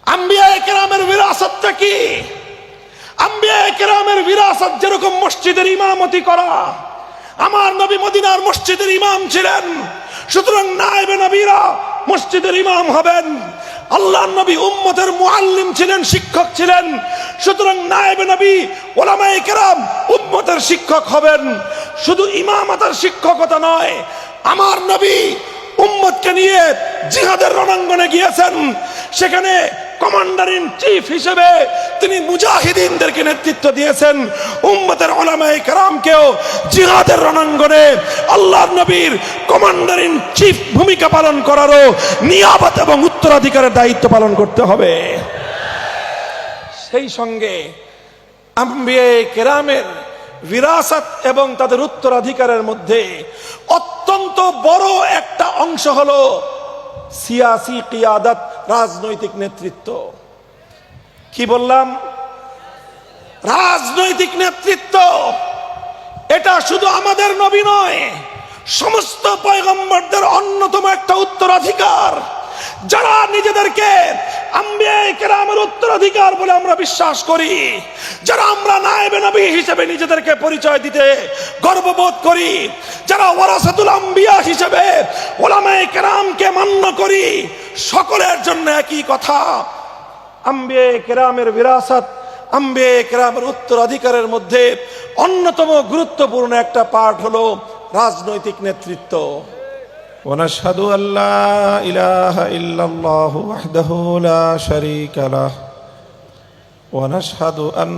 আম্বিয়ায়ে কেরামের বিরাসতটা কি? আম্বিয়ায়ে কেরামের বিরাসত যেরকম মসজিদের ইমামতি করা, আমার নবী মদিনার মসজিদের ইমাম ছিলেন, সুতরাং নায়েবে নবীরা মসজিদের ইমাম হবেন। আল্লাহর নবী উম্মতের মুআল্লিম ছিলেন, শিক্ষক ছিলেন, সুতরাং নায়েবে নবী উলামায়ে কেরাম উম্মতের শিক্ষক হবেন। শুধু ইমামতের শিক্ষকতা নয়, আমার নবী উম্মতকে নিয়ে জিহাদের রণাঙ্গনে গিয়েছেন, সেখানে কমান্ডার ইন চিফ হিসেবে তিনি মুজাহিদিনদেরকে নেতৃত্ব দিয়েছেন। উম্মতের উলামায়ে কেরামকেও জিহাদের রণাঙ্গনে আল্লাহর নবীর কমান্ডার ইন চিফ ভূমিকা পালন করারও নিয়াবত এবং উত্তরাধিকারের দায়িত্ব পালন করতে হবে। সেই সঙ্গে আম্বিয়ায়ে কেরামের বিরাসত এবং তাদের উত্তরাধিকারের মধ্যে অত্যন্ত বড় একটা অংশ হলো সিয়াসি কিয়াদত, রাজনৈতিক নেতৃত্ব। কি বললাম? রাজনৈতিক নেতৃত্ব। এটা শুধু আমাদের নবী নয়, সমস্ত পয়গম্বরদের অন্যতম একটা উত্তরাধিকার, যারা নিজেদেরকে আম্বিয়ায়ে কেরামের উত্তরাধিকার বলে আমরা বিশ্বাস করি, যারা আমরা নায়েবে নবী হিসেবে নিজেদেরকে পরিচয় দিতে গর্ববোধ করি, যারা ওয়ারাসাতুল আম্বিয়া হিসেবে উলামায়ে কেরামকে মান্য করি, সকলের জন্য একই কথা। আম্বিয়ায়ে কেরামের বিরাসত, আম্বিয়ায়ে কেরামের উত্তরাধিকারের মধ্যে অন্যতম গুরুত্বপূর্ণ একটা পার্ট হলো রাজনৈতিক নেতৃত্ব। ونشهد أن لا إله إلا الله وحده لا شريك له ونشهد أن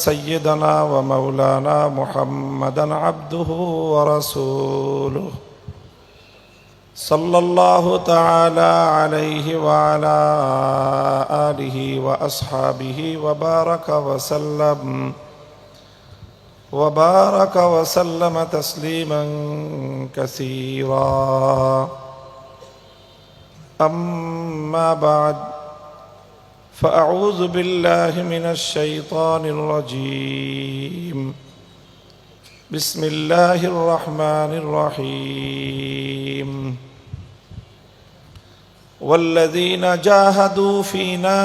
سيدنا ومولانا محمدا عبده ورسوله صلى الله تعالى عليه وعلى آله وأصحابه وبارك وسلم تسليما كثيرا. أما بعد، فأعوذ بالله من الشيطان الرجيم. بسم الله الرحمن الرحيم. والذين جاهدوا فينا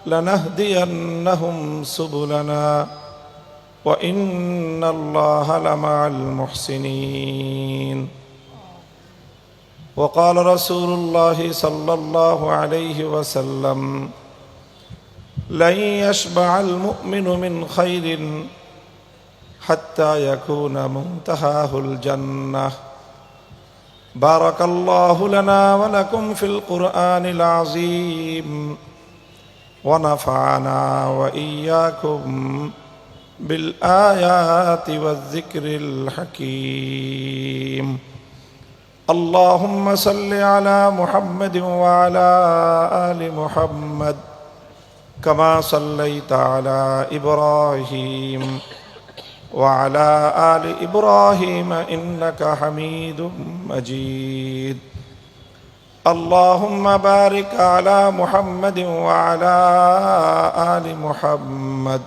لنهدينهم سبلنا وإن الله لمع المحسنين. وقال رسول الله صلى الله عليه وسلم: لن يشبع المؤمن من خير حتى يكون منتهاه الجنة. بارك الله لنا ولكم في القرآن العظيم ونفعنا وإياكم بالآيات والذكر الحكيم. اللهم صل على محمد وعلى آل محمد كما صليت على إبراهيم وعلى آل إبراهيم إنك حميد مجيد. اللهم بارك على محمد وعلى آل محمد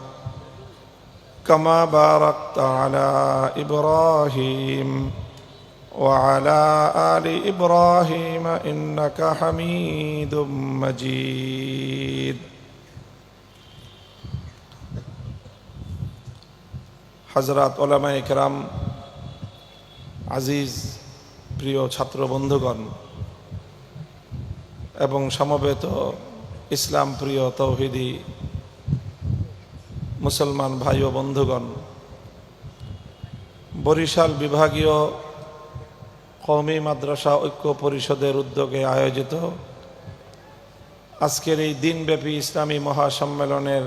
كما باركت على إبراهيم وعلى آل إبراهيم إنك حميد مجيد. হযরত উলামায়ে কেরাম, আজিজ প্রিয় ছাত্র বন্ধুগণ এবং সমবেত ইসলাম প্রিয় তৌহিদি মুসলমান ভাই ও বন্ধুগণ, বরিশাল বিভাগীয় কওমি মাদ্রাসা ঐক্য পরিষদের উদ্যোগে আয়োজিত আজকের এই দিনব্যাপী ইসলামী মহাসম্মেলনের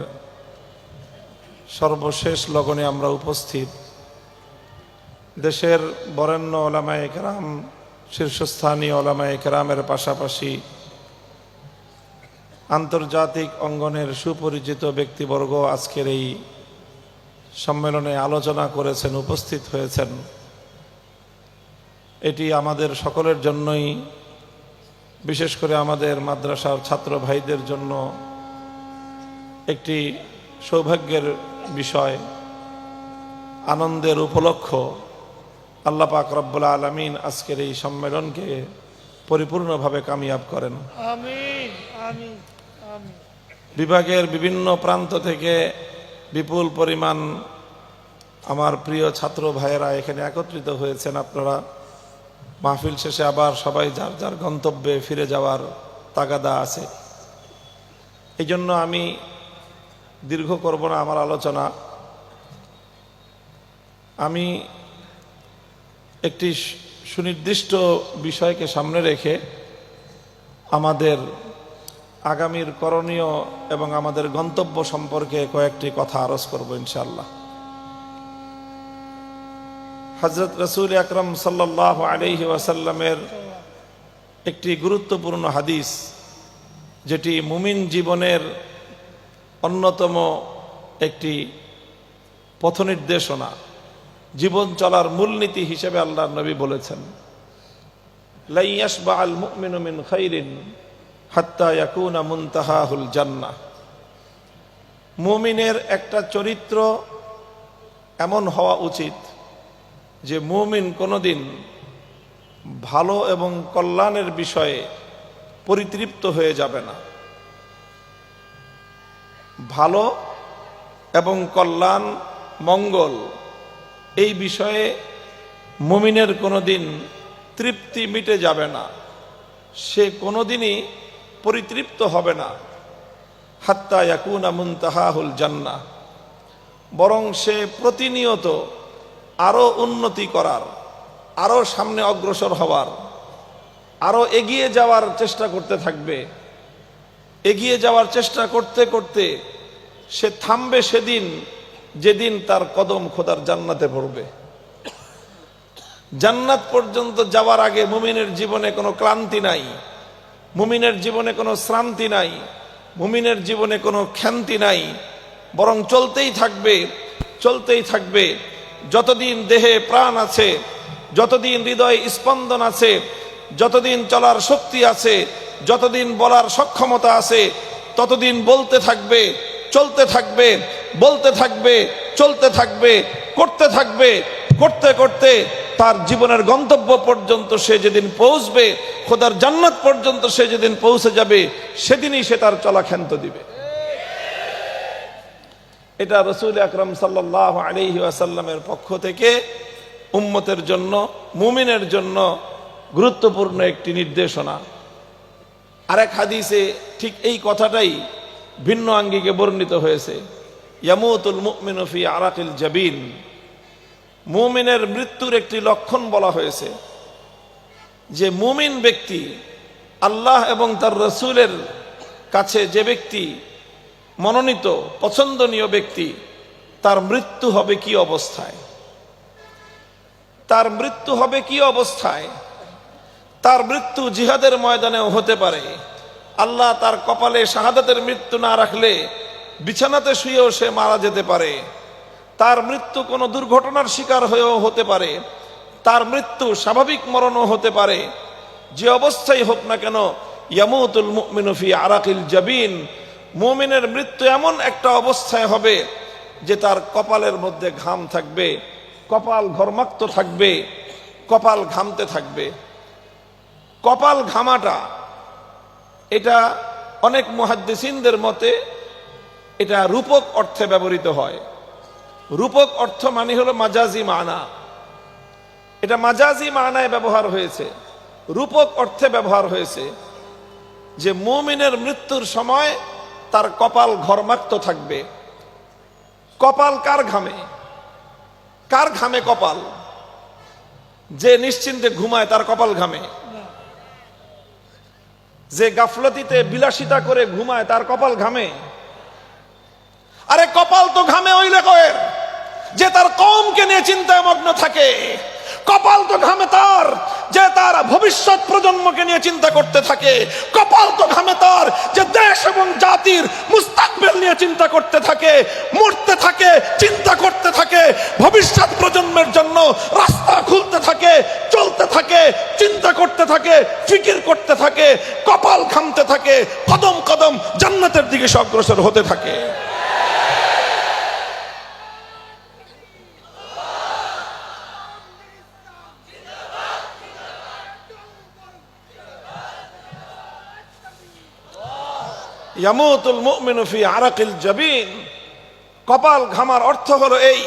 সর্বশেষ লগনে আমরা উপস্থিত। দেশের বরেণ্য উলামায়ে কেরাম, শীর্ষস্থানীয় উলামায়ে কেরামের পাশাপাশি আন্তর্জাতিক অঙ্গনের সুপরিচিত ব্যক্তিবর্গ আজকের এই সম্মেলনে আলোচনা করেছেন, উপস্থিত হয়েছেন। এটি আমাদের সকলের জন্যই, বিশেষ করে আমাদের মাদ্রাসার ছাত্র ভাইদের জন্য একটি সৌভাগ্যের বিষয়, আনন্দের উপলক্ষ। আল্লাহ পাক রব্বুল আলামিন আজকের এই সম্মেলনকে পরিপূর্ণভাবে কামিয়াব করেন। আমিন আমিন বিভাগের বিভিন্ন প্রান্ত থেকে বিপুল পরিমাণ আমার প্রিয় ছাত্র ভাইয়েরা এখানে একত্রিত হয়েছেন। আপনারা মাহফিল শেষে আবার সবাই যার যার গন্তব্যে ফিরে যাওয়ার তাগাদা আছে। এই জন্য আমি দীর্ঘ করব না আমার আলোচনা। আমি একটি সুনির্দিষ্ট বিষয়কে সামনে রেখে আমাদের আগামীর করণীয় এবং আমাদের গন্তব্য সম্পর্কে কয়েকটি কথা আরজ করব ইনশাআল্লাহ। হযরত রাসূল আকরাম সাল্লাল্লাহু আলাইহি ওয়াসাল্লামের একটি গুরুত্বপূর্ণ হাদিস, যেটি মুমিন জীবনের অন্যতম একটি পথনির্দেশনা, জীবন চলার মূলনীতি হিসেবে আল্লাহর নবী বলেছেন, লা ইয়াশবা'আল মুমিনু মিন খাইরিন হাত্তা ইয়াকুনা মুনতাহাহুল জান্নাহ। মুমিনের একটা চরিত্র এমন হওয়া উচিত যে মুমিন কোনোদিন ভালো এবং কল্যাণের বিষয়ে পরিতৃপ্ত হয়ে যাবে না। ভালো এবং কল্যাণ, মঙ্গল, এই বিষয়ে মুমিনের কোনোদিন তৃপ্তি মিটে যাবে না, সে কোনোদিনই পরিতৃপ্ত হবে না। হাত্তা ইয়াকুনা মুনতাহাহুল জান্নাহ, বরং সে প্রতিনিয়ত আরো উন্নতি করার, আরো সামনে অগ্রসর হওয়ার, আরো এগিয়ে যাওয়ার চেষ্টা করতে থাকবে। এগিয়ে যাওয়ার চেষ্টা করতে করতে সে থামবে সেদিন যেদিন তার কদম খোদার জান্নাতে পড়বে। জান্নাত পর্যন্ত যাওয়ার আগে মুমিনের জীবনে কোনো ক্লান্তি নাই, মুমিনের জীবনে কোনো শ্রান্তি নাই, মুমিনের জীবনে কোনো ক্ষান্তি নাই, বরং চলতেই থাকবে, চলতেই থাকবে। যতদিন দেহে প্রাণ আছে, যতদিন হৃদয়ে স্পন্দন আছে, যতদিন চলার শক্তি আছে, যতদিন বলার সক্ষমতা আছে, ততদিন বলতে থাকবে, চলতে থাকবে, বলতে থাকবে, চলতে থাকবে, করতে থাকবে। করতে করতে তার জীবনের গন্তব্য পর্যন্ত সে যেদিন পৌঁছবে, খোদার জান্নাত পর্যন্ত সে যেদিন পৌঁছে যাবে, সেদিনই সে তার চলা ক্ষান্ত দিবে। এটা রাসূল আকরাম সাল্লাল্লাহু আলাইহি ওয়াসাল্লামের পক্ষ থেকে উম্মতের জন্য, মুমিনের জন্য গুরুত্বপূর্ণ একটি নির্দেশনা। আরেক হাদিসে ঠিক এই কথাটাই ভিন্ন আঙ্গিকে বর্ণিত হয়েছে। ইয়ামুতুল মুমিনু ফি আরাকিল জাবিন, মুমিনের মৃত্যুর একটি লক্ষণ বলা হয়েছে যে মুমিন ব্যক্তি, আল্লাহ এবং তার রাসূলের কাছে যে ব্যক্তি মনোনীত, পছন্দনীয় ব্যক্তি, তার মৃত্যু হবে কি অবস্থায়? তার মৃত্যু হবে কি অবস্থায়? তার মৃত্যু জিহাদের ময়দানেও হতে পারে। আল্লাহ তার কপালে শাহাদাতের মৃত্যু না রাখলে বিছানাতে শুয়েও সে মারা যেতে পারে। তার মৃত্যু কোনো দুর্ঘটনার শিকার হয়েও হতে পারে। তার মৃত্যু স্বাভাবিক মরণও হতে পারে। যে অবস্থায় হোক না কেন, ইয়ামুতুল মুমিনু ফি আরাকিল জাবিন, মুমিনের মৃত্যু এমন একটা অবস্থায় হবে যে তার কপালের মধ্যে ঘাম থাকবে, কপাল ঘর্মাক্ত থাকবে, কপাল ঘামতে থাকবে। কপাল ঘামাটা, এটা অনেক মুহাদ্দিসিনদের মতে এটা রূপক অর্থে ব্যবহৃত হয়। রূপক অর্থ মানে হলো মাজাজি মানা, এটা মাজাজি মানায় ব্যবহার হয়েছে, রূপক অর্থে ব্যবহার হয়েছে যে মুমিনের মৃত্যুর সময় তার কপাল ঘর্মাক্ত থাকবে। কপাল কার ঘামে? কার ঘামে কপাল? যে নিশ্চিন্তে ঘুমায় তার কপাল ঘামে। যে গাফলতিতে বিলাসিতা করে ঘুমায় তার কপাল ঘামে। আরে কপাল তো ঘামে ওই লোকের যে তার কওমকে নিয়ে চিন্তায় মগ্ন থাকে। কপাল তো ঘামে তার যে তার ভবিষ্যৎ প্রজন্মকে নিয়ে চিন্তা করতে থাকে। কপাল তো ঘামে তার যে দেশ এবং জাতির মুস্তাকবিল নিয়ে চিন্তা করতে থাকে, মরতে থাকে, চিন্তা করতে থাকে, ভবিষ্যৎ প্রজন্মের জন্য রাস্তা খুলতে থাকে, চলতে থাকে, চিন্তা করতে থাকে, ফিকির করতে থাকে, কপাল ঘামতে থাকে, কদম কদম জান্নাতের দিকে অগ্রসর হতে থাকে। ইয়ামুতুল মুমিনু ফি আরাকিল জাবিন, কপাল ঘামার অর্থ হলো এই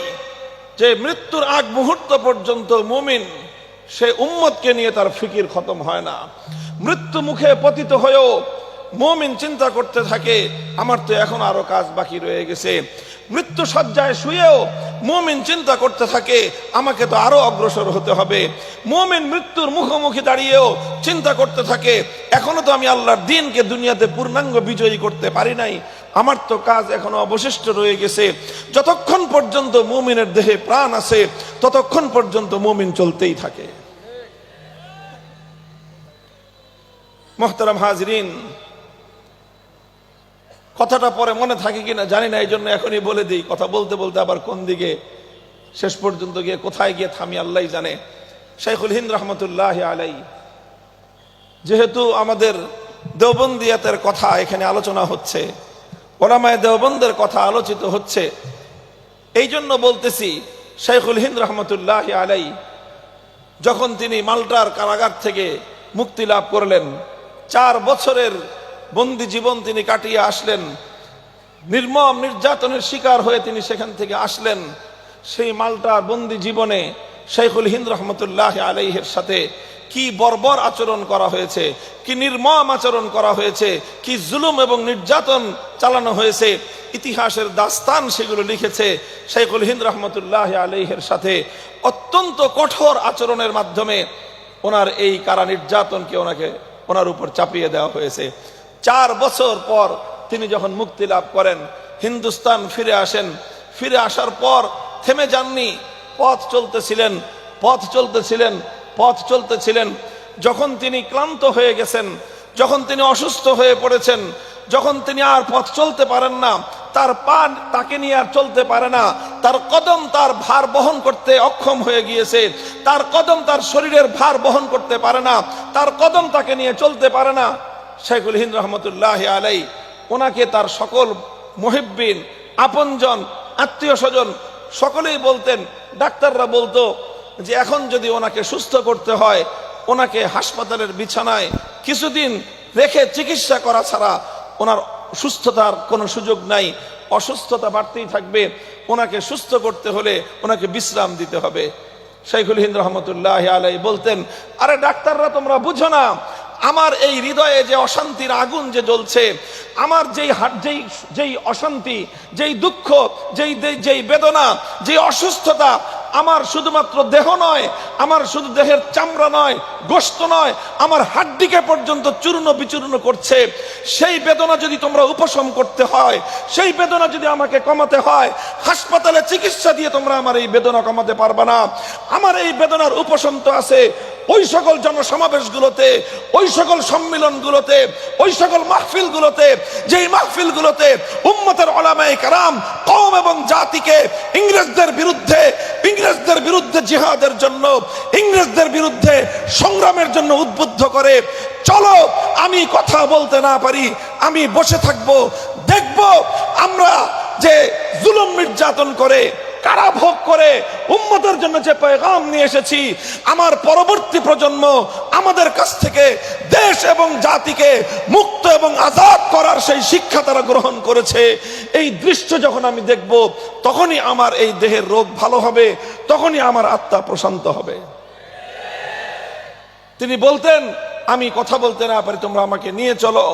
যে মৃত্যুর আগ মুহূর্ত পর্যন্ত মুমিন সে উম্মতকে নিয়ে তার ফিকির খতম হয় না। মৃত্যু মুখে পতিত হয়েও মুমিন চিন্তা করতে থাকে আমার তো এখন আরো কাজ বাকি রয়ে গেছে। মৃত্যু শয্যায় শুয়েও মুমিন চিন্তা করতে থাকে আমাকে তো আরো অগ্রসর হতে হবে। মুমিন মৃত্যুর মুখোমুখি দাঁড়িয়েও চিন্তা করতে থাকে এখনো তো আমি আল্লাহর দ্বীনকে দুনিয়াতে পূর্ণাঙ্গ বিজয়ী করতে পারি নাই, আমার তো কাজ এখনো অবশিষ্ট রয়ে গেছে। যতক্ষণ পর্যন্ত মুমিনের দেহে প্রাণ আছে ততক্ষণ পর্যন্ত মুমিন চলতেই থাকে। মুহতারাম হাজরিন, কথাটা পরে মনে থাকে কিনা জানি না, এই জন্য এখনই বলে দিই। কথা বলতে বলতে আবার কোন দিকে শেষ পর্যন্ত গিয়ে কোথায় গিয়ে থামি আল্লাহই জানে। শাইখুল হিন্দ রহমতুল্লাহ আলাই, যেহেতু আমাদের দেওবন্দিয়াতের কথা এখানে আলোচনা হচ্ছে, ওলামায়ে দেওবন্দের কথা আলোচিত হচ্ছে, এই জন্য বলতেছি শাইখুল হিন্দ রহমতুল্লাহ আলাই যখন তিনি মাল্টার কারাগার থেকে মুক্তি লাভ করলেন, 4 বছরের বন্দি জীবন তিনি কাটিয়ে আসলেন, নির্মম নির্যাতনের শিকার হয়ে তিনি সেখান থেকে আসলেন। সেই মাল্টার বন্দি জীবনে শাইখুল হিন্দ রহমতুল্লাহ আলাইহির সাথে কি বর্বর আচরণ করা হয়েছে, কি নির্মম আচরণ করা হয়েছে, কি জুলুম এবং নির্যাতন চালানো হয়েছে, ইতিহাসের দাস্তান সেগুলো লিখেছে। শাইখুল হিন্দ রহমতুল্লাহ আলাইহির সাথে অত্যন্ত কঠোর আচরণের মাধ্যমে ওনার এই কারা নির্যাতনকে ওনার উপর চাপিয়ে দেওয়া হয়েছে। 4 বছর পর তিনি যখন মুক্তি লাভ করেন, হিন্দুস্তান ফিরে আসেন। ফিরে আসার পর থেমে যাননি, পথ চলতেছিলেন। যখন তিনি ক্লান্ত হয়ে গেছেন, যখন তিনি অসুস্থ হয়ে পড়েছেন, যখন তিনি আর পথ চলতে পারেন না, তার পা তাকে নিয়ে আর চলতে পারে না, তার কদম তার ভার বহন করতে অক্ষম হয়ে গিয়েছে, তার কদম তার শরীরের ভার বহন করতে পারে না, তার কদম তাকে নিয়ে চলতে পারে না। শাইখুল হিন্দ রহমতুল্লাহ আলাই ওনাকে তার সকল মুহিব্বিন, আপনজন, আত্মীয় স্বজন সকলেই বলতেন, ডাক্তাররা বলতো যে এখন যদি ওনাকে সুস্থ করতে হয় ওনাকে হাসপাতালের বিছানায় কিছুদিন রেখে চিকিৎসা করা ছাড়া ওনার সুস্থতার কোনো সুযোগ নাই, অসুস্থতা বাড়তেই থাকবে। ওনাকে সুস্থ করতে হলে ওনাকে বিশ্রাম দিতে হবে। শাইখুল হিন্দ রহমতুল্লাহ আলাই বলতেন, আরে ডাক্তাররা তোমরা বুঝো না, আমার এই হৃদয়ে যে অশান্তির আগুন যে জ্বলছে, আমার যেই অশান্তি, যেই দুঃখ, যেই বেদনা, যেই অসুস্থতা, আমার শুধুমাত্র দেহ নয়, আমার শুধু দেহের চামড়া নয়, গোশত নয়, আমার হাড্ডিকে পর্যন্ত চূর্ণ বিচূর্ণ করছে। সেই বেদনা যদি তোমরা উপশম করতে হয়, সেই বেদনা যদি আমাকে কমাতে হয়, হাসপাতালে চিকিৎসা দিয়ে তোমরা আমার এই বেদনা কমাতে পারবে না। আমার এই বেদনার উপশম তো আছে ওই সকল জনসমাবেশগুলোতে, ওই সকল সম্মিলনগুলোতে, ওই সকল মাহফিলগুলোতে, যেই মাহফিলগুলোতে উম্মতের উলামায়ে কেরাম কওম এবং জাতিকে ইংরেজদের বিরুদ্ধে জিহাদের জন্য, ইংরেজদের বিরুদ্ধে সংগ্রামের জন্য উদ্বুদ্ধ করে। চলো, আমি কথা বলতে না পারি, আমি বসে থাকবো, দেখব আমরা যে জুলুম নির্যাতন করে, কারাভোগ করে উম্মতের জন্য যে পেগাম নিয়ে এসেছি, আমার পরবর্তী প্রজন্ম আমাদের কাছ থেকে দেশ এবং জাতিকে মুক্ত এবং আজাদ করার সেই শিক্ষা তারা গ্রহণ করেছে। এই দৃশ্য যখন আমি দেখব তখনই আমার এই দেহের রোগ ভালো হবে, তখনই আমার আত্মা প্রশান্ত হবে। তিনি বলতেন, আমি কথা বলতে না পারি, তোমরা আমাকে নিয়ে চলো,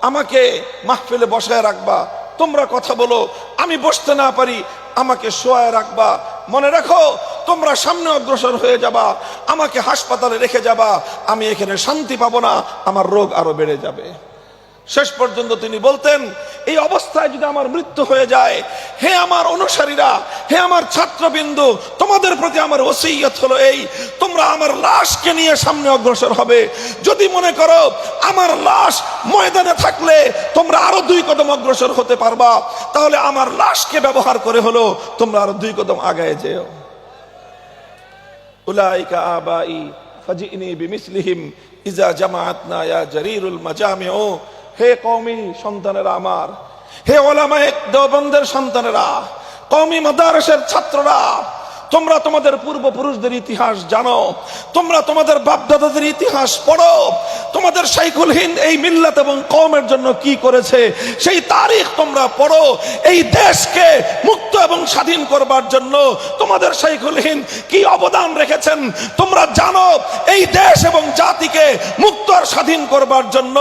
আমাকে মাহফিলে বসায় রাখবা, তোমরা কথা বলো, আমি বসতে না পারি, আমাকে শোয়ায় রাখবা, মনে রাখো তোমরা সামনে অগ্রসর হয়ে যাবা, আমাকে হাসপাতালে রেখে যাবা, আমি এখানে শান্তি পাবো না, আমার রোগ আরো বেড়ে যাবে। শেষ পর্যন্ত তিনি বলতেন, এই অবস্থায় যদি আমার মৃত্যু হয়ে যায়, হে আমার অনুসারীরা, হে আমার ছাত্রবিন্দু, তোমাদের প্রতি আমার ওসিয়ত হলো এই, তোমরা আমার লাশকে নিয়ে সামনে অগ্রসর হবে। যদি মনে করো আমার লাশ ময়দানে থাকলে তোমরা আরো 2 কদম অগ্রসর হতে পারবা, তাহলে আমার লাশকে ব্যবহার করে হলো তোমরা আরো 2 কদম আগায় যেও। উলাইকা আবাই ফাজিনি বিমিসলিহিম ইজা জামাআতনা ইয়া জারিরুল মাজামিউ। হে কওমি সন্তানেরা আমার, হে উলামায়ে দেওবন্দের সন্তানেরা, কওমি মাদ্রাসার ছাত্ররা, তোমরা তোমাদের পূর্বপুরুষদের ইতিহাস জানো, তোমরা তোমাদের বাপদাদাদের ইতিহাস পড়ো, তোমাদের শাইখুল হিন্দ এই মিল্লাত এবং কওমের জন্য কি করেছে সেই তারিখ তোমরা পড়ো। এই দেশকে মুক্ত এবং স্বাধীন করবার জন্য তোমাদের শাইখুল হিন্দ কি অবদান রেখেছেন তোমরা জানো। এই দেশ এবং জাতিকে মুক্ত আর স্বাধীন করবার জন্য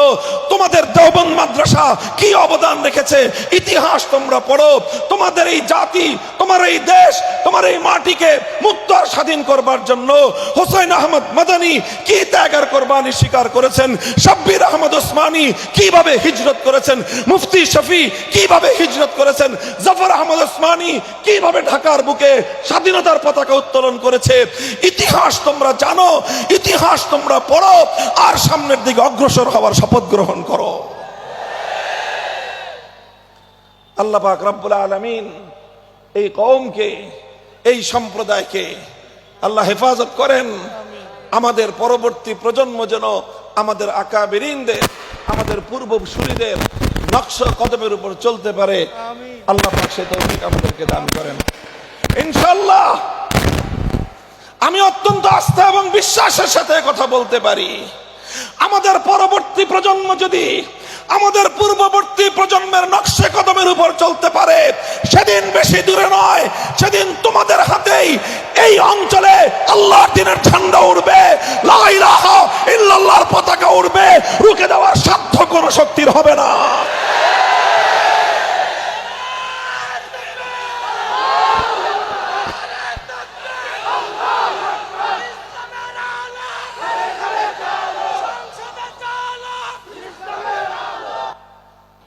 তোমাদের দেওবন্দ মাদ্রাসা কি অবদান রেখেছে ইতিহাস তোমরা পড়ো। তোমাদের এই জাতি, তোমার এই দেশ, তোমার এই মাটিকে মুক্ত আর স্বাধীন করবার জন্য হুসাইন আহমদ মাদানী কি ত্যাগ আর কোরবানি স্বীকার করেছেন, শাব্বির আহমদ ওসমানী কিভাবে হিজরত করেছেন, মুফতি শফি কিভাবে হিজরত করেছেন, জাফর আহমদ ওসমানী কিভাবে ঢাকার বুকে স্বাধীনতার পতাকা উত্তোলন করেছে। ইতিহাস তোমরা জানো, ইতিহাস তোমরা পড়ো আর সামনের দিকে অগ্রসর হওয়ার শপথ গ্রহণ করো। আল্লাহ পাক রব্বুল আলামিন এই কওমকে, এই সম্প্রদায়কে আল্লাহ হেফাজত করেন। আমাদের পরবর্তী প্রজন্ম যেন আমাদের আকাবিরিনদের, আমাদের পূর্বসূরীদের নকশ কদমের উপর চলতে পারে। আল্লাহ পাক সে তৌফিক আমাদেরকে দান করেন ইনশাআল্লাহ। আমি অত্যন্ত আস্থা এবং বিশ্বাসের সাথে কথা বলতে পারি, আমাদের পরবর্তী প্রজন্ম যদি আমাদের পূর্ববর্তী প্রজন্মের নকশে কদমের উপর চলতে পারে, সেদিন বেশি দূরে নয়, সেদিন তোমাদের হাতেই এই অঞ্চলে আল্লাহর দ্বীনের ঝান্ডা উড়বে, লা ইলাহা ইল্লাল্লাহর পতাকা উড়বে, রুখে দেওয়ার সাধ্য কোনো শক্তির হবে না।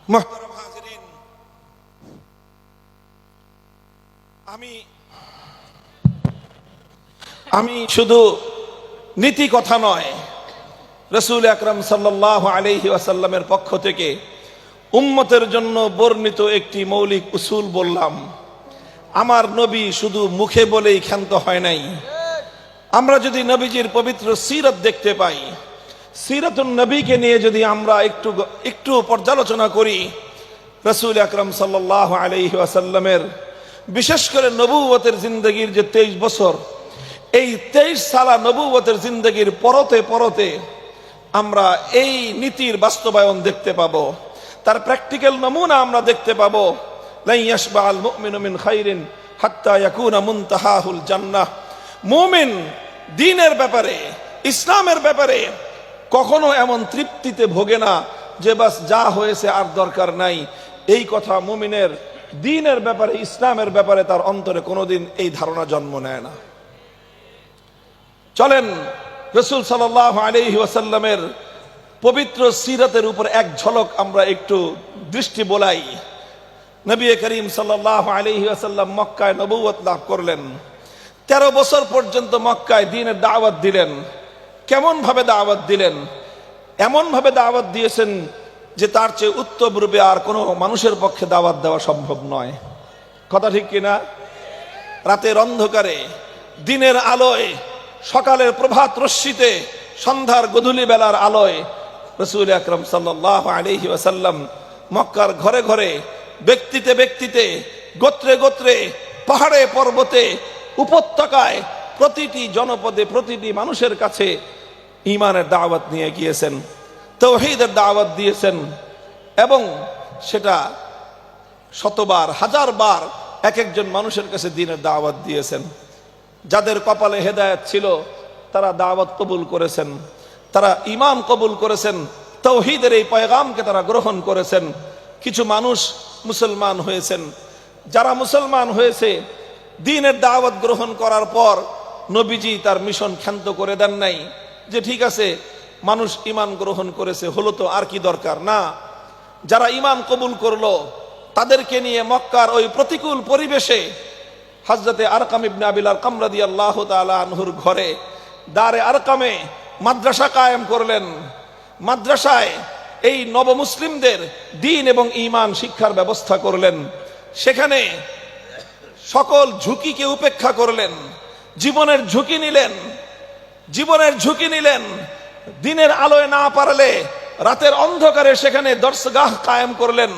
মুহতারাম হাজিরিন, আমি শুধু নীতি কথা নয়, রাসূল আকরাম সাল্লাল্লাহু আলাইহি ওয়াসাল্লামের পক্ষ থেকে উম্মতের জন্য বর্ণিত একটি মৌলিক উসুল বললাম। আমার নবী শুধু মুখে বলেই ক্ষান্ত হয় নাই। আমরা যদি নবীজির পবিত্র সিরাত দেখতে পাই, সিরাতুন নবীকে নিয়ে যদি আমরা একটু পর্যালোচনা করি, রাসূল আকরাম সাল্লাল্লাহু আলাইহি ওয়াসাল্লামের বিশেষ করে নবুয়তের জিন্দেগীর যে 23 বছর, এই 23 সালা নবুয়তের জিন্দেগীর পরতে পরতে আমরা এই নীতির বাস্তবায়ন দেখতে পাবো, তার প্র্যাকটিক্যাল নমুনা আমরা দেখতে পাবো। লা ইয়াশবা'আল মুমিনু মিন খাইরিন হাত্তা ইয়াকুনা মুনতাহাহুল জান্নাহ। মুমিন দ্বীনের ব্যাপারে, ইসলামের ব্যাপারে কখনো এমন তৃপ্তিতে ভোগে না যে বাস যা হয়েছে আর দরকার নাই। এই কথা মুমিনের দ্বীনের ব্যাপারে, ইসলামের ব্যাপারে তার অন্তরে কোনোদিন এই ধারণা জন্ম নেয় না। চলেন রাসূল সাল্লাল্লাহু আলাইহি ওয়াসাল্লামের পবিত্র সিরাতের উপর এক ঝলক আমরা একটু দৃষ্টি বোলাই। নবী করিম সাল্লাল্লাহু আলাইহি ওয়াসাল্লাম মক্কায় নবুয়ত লাভ করলেন। 13 বছর পর্যন্ত মক্কায় দ্বীনের দাওয়াত দিলেন। কেমন ভাবে দাওয়াত দিলেন? এমন ভাবে দাওয়াত দিয়েছেন যে তার চেয়ে উত্তম রূপে আর কোনো মানুষের পক্ষে দাওয়াত দেওয়া সম্ভব নয়। কথা ঠিক কিনা? রাতের অন্ধকারে, দিনের আলোয়, সকালের প্রভাত রশ্মিতে, সন্ধ্যার গধূলি বেলার আলোয় রাসূল আকরাম সাল্লাল্লাহু আলাইহি ওয়াসাল্লাম মক্কার ঘরে ঘরে, ব্যক্তিতে ব্যক্তিতে, গোত্রে গোত্রে, পাহাড়ে পর্বতে, উপত্যকায়, প্রতিটি জনপদে, প্রতিটি মানুষের কাছে ঈমানের দাওয়াত নিয়ে গিয়েছেন, তাওহীদের দাওয়াত দিয়েছেন। এবং সেটা শতবার, হাজারবার এক একজন মানুষের কাছে দ্বীনের দাওয়াত দিয়েছেন। যাদের কপালে হেদায়েত ছিল তারা দাওয়াত কবুল করেছেন, তারা ঈমান কবুল করেছেন, তাওহীদের এই পয়গামকে তারা গ্রহণ করেছেন। কিছু মানুষ মুসলমান হয়েছেন। যারা মুসলমান হয়েছে, দ্বীনের দাওয়াত গ্রহণ করার পর নবীজি তার মিশন ক্ষান্ত করে দেন নাই যে ঠিক আছে মানুষ ঈমান গ্রহণ করেছে, হলো তো আর কি দরকার। না, যারা ঈমান কবুল করলো তাদেরকে নিয়ে মক্কার ওই প্রতিকূল পরিবেশে হযরতে আরকাম ইবনে আবিল আরকাম রাদিয়াল্লাহু তাআলা আনহুর ঘরে দারে আরকামে মাদ্রাসা কায়েম করলেন। মাদ্রাসায় এই নবমুসলিমদের দ্বীন এবং ঈমান শিক্ষার ব্যবস্থা করলেন। সেখানে সকল ঝুঁকিকে উপেক্ষা করলেন, জীবনের ঝুঁকি নিলেন, দিনের আলোয় না পারলে রাতের অন্ধকারে সেখানে দর্শগাহ কায়েম করলেন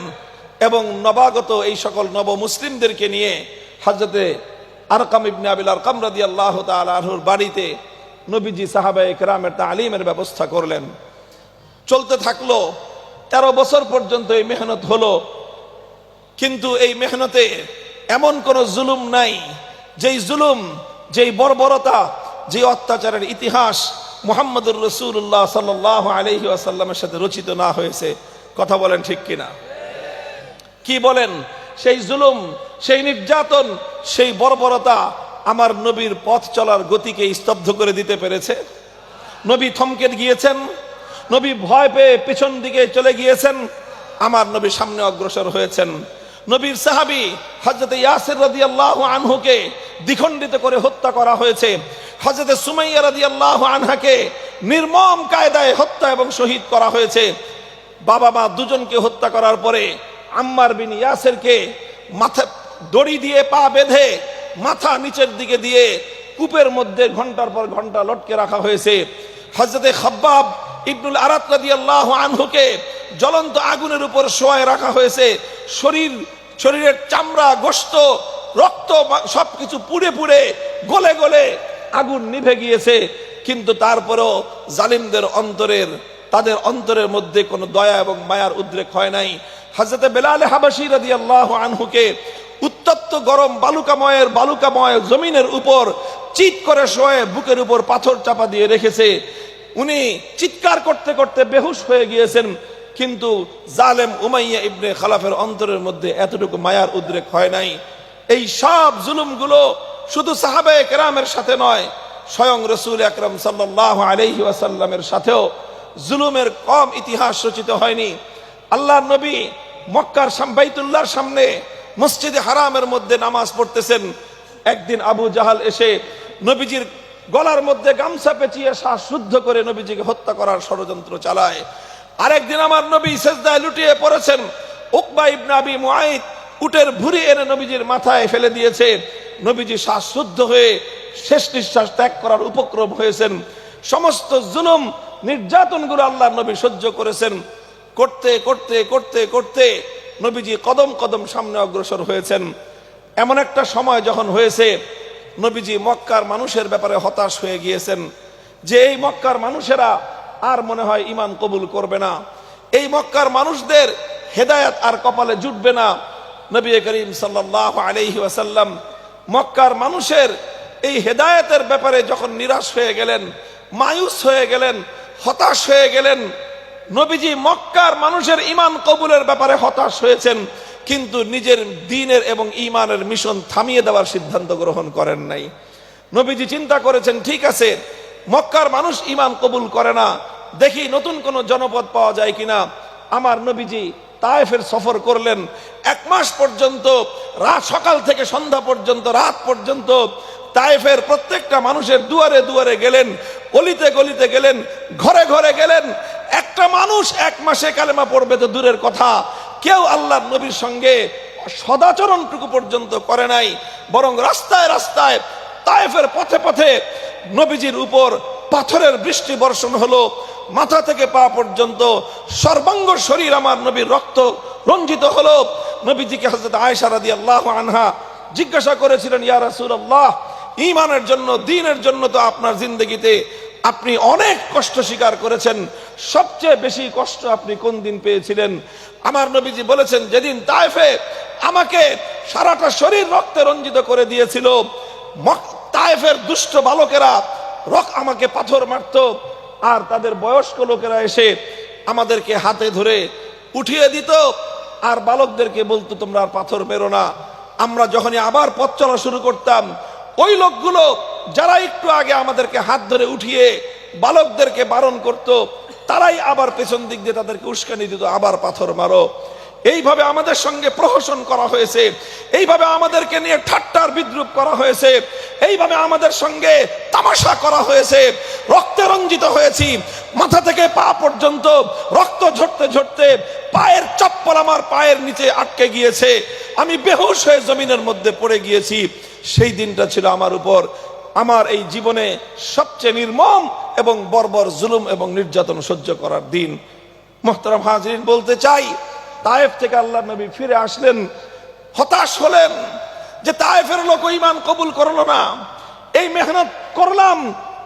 এবং নবাগত এই সকল নবমুসলিমদেরকে নিয়ে হযরতে আরকাম ইবনে আবিল আরকাম রাদিয়াল্লাহু তাআলা আনহুর বাড়িতে নবীজি সাহাবায়ে কেরামের তালিমের ব্যবস্থা করলেন। চলতে থাকলো 13 বছর পর্যন্ত এই মেহনত হলো, কিন্তু এই মেহনতে এমন কোন জুলুম নাই যেই জুলুম, যেই বর্বরতা, যে অত্যাচারের ইতিহাস মুহাম্মদুর রাসূলুল্লাহ সাল্লাল্লাহু আলাইহি ওয়াসাল্লামের সাথে রচিত না হয়েছে। কথা বলেন ঠিক কিনা? কি বলেন? সেই জুলুম, সেই নির্যাতন, সেই বর্বরতা আমার নবীর পথ চলার গতিকে স্তব্ধ করে দিতে পেরেছে? নবী থমকে গিয়েছেন? নবী ভয় পেয়ে পেছন দিকে চলে গিয়েছেন? আমার নবী সামনে অগ্রসর হয়েছেন। নবীর সাহাবী হযরত ইয়াসির রাদিয়াল্লাহু আনহুকে দ্বিখণ্ডিত করে হত্যা করা হয়েছে। হযরত সুমাইয়া রাদিয়াল্লাহু আনহাকে নির্মম কায়দায় হত্যা এবং শহীদ করা হয়েছে। বাবা মা দুজনকে হত্যা করার পরে আম্মার বিন ইয়াসিরকে মাথা দড়ি দিয়ে পা বেঁধে মাথা নিচের দিকে দিয়ে কূপের মধ্যে ঘন্টার পর ঘন্টা লটকে রাখা হয়েছে। হযরত খাব্বাব ইবনুল আরাত রাদিয়াল্লাহু আনহুকে জ্বলন্ত আগুনের উপর শোয়ায় রাখা হয়েছে। শরীরের চামড়া, গোশত, রক্ত সবকিছু পুড়ে পুড়ে গলে গলে আগুন নিভে গিয়েছে, কিন্তু তারপরেও জালিমদের তাদের অন্তরের মধ্যে কোনো দয়া এবং মায়ার উদ্রেক হয় নাই। হযরত বেলাল হাবাসী রাদিয়াল্লাহু আনহুকে উত্তপ্ত গরম বালুকাময় জমিনের উপর চিৎ করে শোয়ে বুকের উপর পাথর চাপা দিয়ে রেখেছে। উনি চিৎকার করতে করতে বেহুশ হয়ে গিয়েছেন, কিন্তু জালেম উমাইয়া ইবনে খালাফের অন্তরের মধ্যে এতটুকু মায়ার উদ্রেক হয় নাই। এই সব জুলুমগুলো শুধু সাহাবায়ে কেরামের সাথে নয়, স্বয়ং রাসূল আকরাম সাল্লাল্লাহু আলাইহি ওয়াসাল্লামের সাথেও জুলুমের কম ইতিহাস রচিত হয়নি। আল্লাহর নবী মক্কার বাইতুল্লাহর সামনে মসজিদে হারামের মধ্যে নামাজ পড়তেছেন। একদিন আবু জাহাল এসে নবীজির গলার মধ্যে গামছা পেঁচিয়ে শ্বাসরুদ্ধ করে নবীজিকে হত্যা করার ষড়যন্ত্র চালায়। আরেকদিন আমার নবী সেজদায় লুটিয়ে পড়েছেন। উকবা ইবনে আবি মুআইত উটের ভুঁড়ি এনে নবীজির মাথায় ফেলে দিয়েছে। নবীজি শ্বাসরুদ্ধ হয়ে শেষ নিঃশ্বাস ত্যাগ করার উপক্রম হয়েছেন। সমস্ত জুলুম নির্যাতনগুলো আল্লাহর নবী সহ্য করেছেন। করতে করতে করতে করতে নবীজি কদম কদম সামনে অগ্রসর হয়েছেন। এমন একটা সময় যখন হয়েছে, নবীজি মক্কার মানুষের ব্যাপারে হতাশ হয়ে গিয়েছেন যে এই মক্কার মানুষেরা আর মনে হয় ঈমান কবুল করবে না, এই মক্কার মানুষদের হেদায়েত আর কপালে জুটবে না। নবী করিম সাল্লাল্লাহু আলাইহি ওয়াসাল্লাম মক্কার মানুষের এই হেদায়েতের ব্যাপারে যখন নিরাশ হয়ে গেলেন, মায়ুস হয়ে গেলেন, হতাশ হয়ে গেলেন, নবীজি মক্কার মানুষের ঈমান কবুলের ব্যাপারে হতাশ হয়েছেন, কিন্তু নিজের দ্বীনের এবং ঈমানের মিশন থামিয়ে দেওয়ার সিদ্ধান্ত গ্রহণ করেন নাই। নবীজি চিন্তা করেছেন, ঠিক আছে, মক্কার মানুষ ঈমান কবুল করে না, দেখি নতুন কোন জনপদ পাওয়া যায় কিনা। আমার নবীজি তায়েফের সফর করলেন। 1 মাস পর্যন্ত সকাল থেকে সন্ধ্যা পর্যন্ত, রাত পর্যন্ত তায়েফের প্রত্যেকটা মানুষের দুয়ারে দুয়ারে গেলেন, গলিতে গলিতে গেলেন, ঘরে ঘরে গেলেন। একটা মানুষ 1 মাসে কালেমা পড়বে তো দূরের কথা, কেউ আল্লাহর নবীর সঙ্গে সদাচরণটুকু পর্যন্ত করে নাই, বরং রাস্তায় রাস্তায় তায়েফের পথে পথে নবীজির উপর পাথরের বৃষ্টি বর্ষণ হলো। মাথা থেকে পা পর্যন্ত সর্বাঙ্গ শরীর আমার নবীর রক্ত রঞ্জিত হলো। নবীজিকে হযরত আয়েশা রাদিয়াল্লাহু আনহা জিজ্ঞাসা করেছিলেন, ইয়া রাসূলুল্লাহ, ঈমানের জন্য, দ্বীনের জন্য তো আপনার জিন্দেগিতে আপনি অনেক কষ্ট স্বীকার করেছেন, সবচেয়ে বেশি কষ্ট আপনি কোন দিন পেয়েছিলেন? আমার নবীজি বলেছেন, যেদিন তায়েফে আমাকে সারাটা শরীর রক্তে রঞ্জিত করে দিয়েছিল। তায়েফের দুষ্ট বালকেরা আমাকে পাথর মারত, আর তাদের বয়স্ক লোকেরা এসে আমাদেরকে হাতে ধরে উঠিয়ে দিত, আর বালকদেরকে বলতো তোমরা আর পাথর মেরো না। আমরা যখনই আবার পথ চলা শুরু করতাম, ওই লোকগুলো যারা একটু আগে আমাদেরকে হাত ধরে উঠিয়ে বালকদেরকে বারণ করত, তারাই আবার পেছন দিক দিয়ে তাদেরকে উস্কানি দিত, আবার পাথর মারো। এইভাবে আমাদের সঙ্গে প্রহসন করা হয়েছে, এইভাবে আমাদেরকে নিয়ে ঠাট্টার বিদ্রুপ করা হয়েছে, এইভাবে আমাদের সঙ্গে তামাশা করা হয়েছে। রক্তে রঞ্জিত হয়েছি, মাথা থেকে পা পর্যন্ত রক্ত ঝরতে ঝরতে পায়ের চপ্পল আমার পায়ের নিচে আটকে গিয়েছে, আমি বেহুশ হয়ে জমিনের মধ্যে পড়ে গিয়েছি। সেই দিনটা ছিল আমার উপর আমার এই জীবনে সবচেয়ে নির্মম এবং বর্বর জুলুম এবং নির্যাতন সহ্য করার দিন। মুহতারাম হাজিরিন, বলতে চাই, তায়েফ থেকে আল্লাহর নবী ফিরে আসলেন, হতাশ হলেন, যে তায়েফের লোক ঈমান কবুল করলো না, এই মেহনত করলাম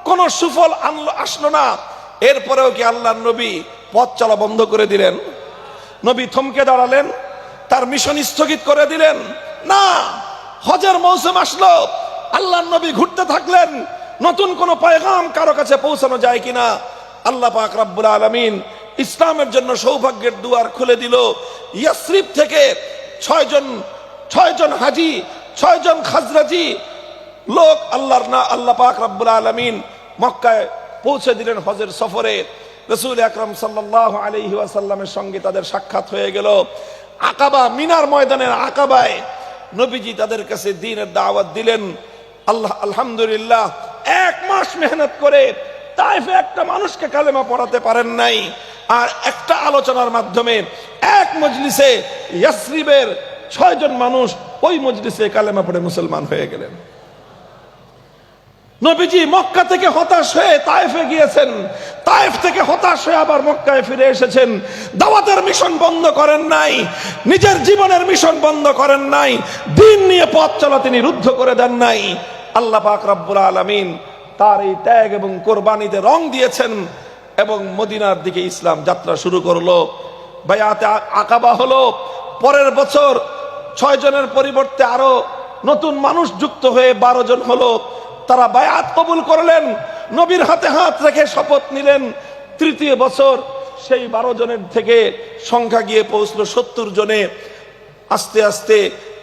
কোন সুফল আসলো না, এরপরেও কি আল্লাহর নবী পথ চলা বন্ধ করে দিলেন? নবী থমকে দাঁড়ালেন? তার মিশন স্থগিত করে দিলেন? না, হজের মৌসুম আসলো, আল্লাহর নবী ঘুরতে থাকলেন, নতুন কোন পয়গাম কারো কাছে পৌঁছানো যায় কিনা। আল্লাহ পাক রব্বুল আলামিন ইসলামের জন্য সৌভাগ্যের দুয়ার খুলে দিল। ইয়াসরিব থেকে ছয়জন হাজি, 6 জন খাজরাজি লোক আল্লাহ পাক রব্বুল আলামিন মক্কায় পৌঁছে দিলেন হজের সফরে। রাসূল আকরাম সাল্লাল্লাহু আলাইহি ওয়াসাল্লামের সঙ্গে তাদের সাক্ষাৎ হয়ে গেল। আকাবা, মিনার ময়দানের আকাবায় নবীজি তাদের কাছে দ্বীনের দাওয়াত দিলেন। আলহামদুলিল্লাহ 1 মাস মেহনত করে তায়েফে একটা মানুষকে কালেমা পড়াতে পারেন নাই, আর একটা আলোচনার মাধ্যমে এক মজলিসে ইয়াসরিবের 6 জন মানুষ ওই মজলিসে কালেমা পড়ে মুসলমান হয়ে গেলেন। নবীজি মক্কা থেকে হতাশ হয়ে তায়েফে গিয়েছেন, তায়েফ থেকে হতাশ হয়ে আবার মক্কায় ফিরে এসেছেন। দাওয়াতের মিশন বন্ধ করেন নাই, নিজের জীবনের মিশন বন্ধ করেন নাই, দ্বীন নিয়ে পথ চলা তিনি রুদ্ধ করে দেন নাই। আল্লাহ পাক রব্বুল আলামিন তার এই ত্যাগ এবং কোরবানিতে রং দিয়েছেন এবং মদিনার দিকে ইসলাম যাত্রা শুরু করলো। বায়াতে আকাবা হলো। পরের বছর 6 জনের পরিবর্তে আরো নতুন মানুষ যুক্ত হয়ে 12 জন হলো। তারা বায়াত কবুল করলেন, নবীর হাতে হাত রেখে শপথ নিলেন। তৃতীয় বছর সেই 12 জনের থেকে সংখ্যা গিয়ে পৌঁছলো 70 জনে। আস্তে আস্তে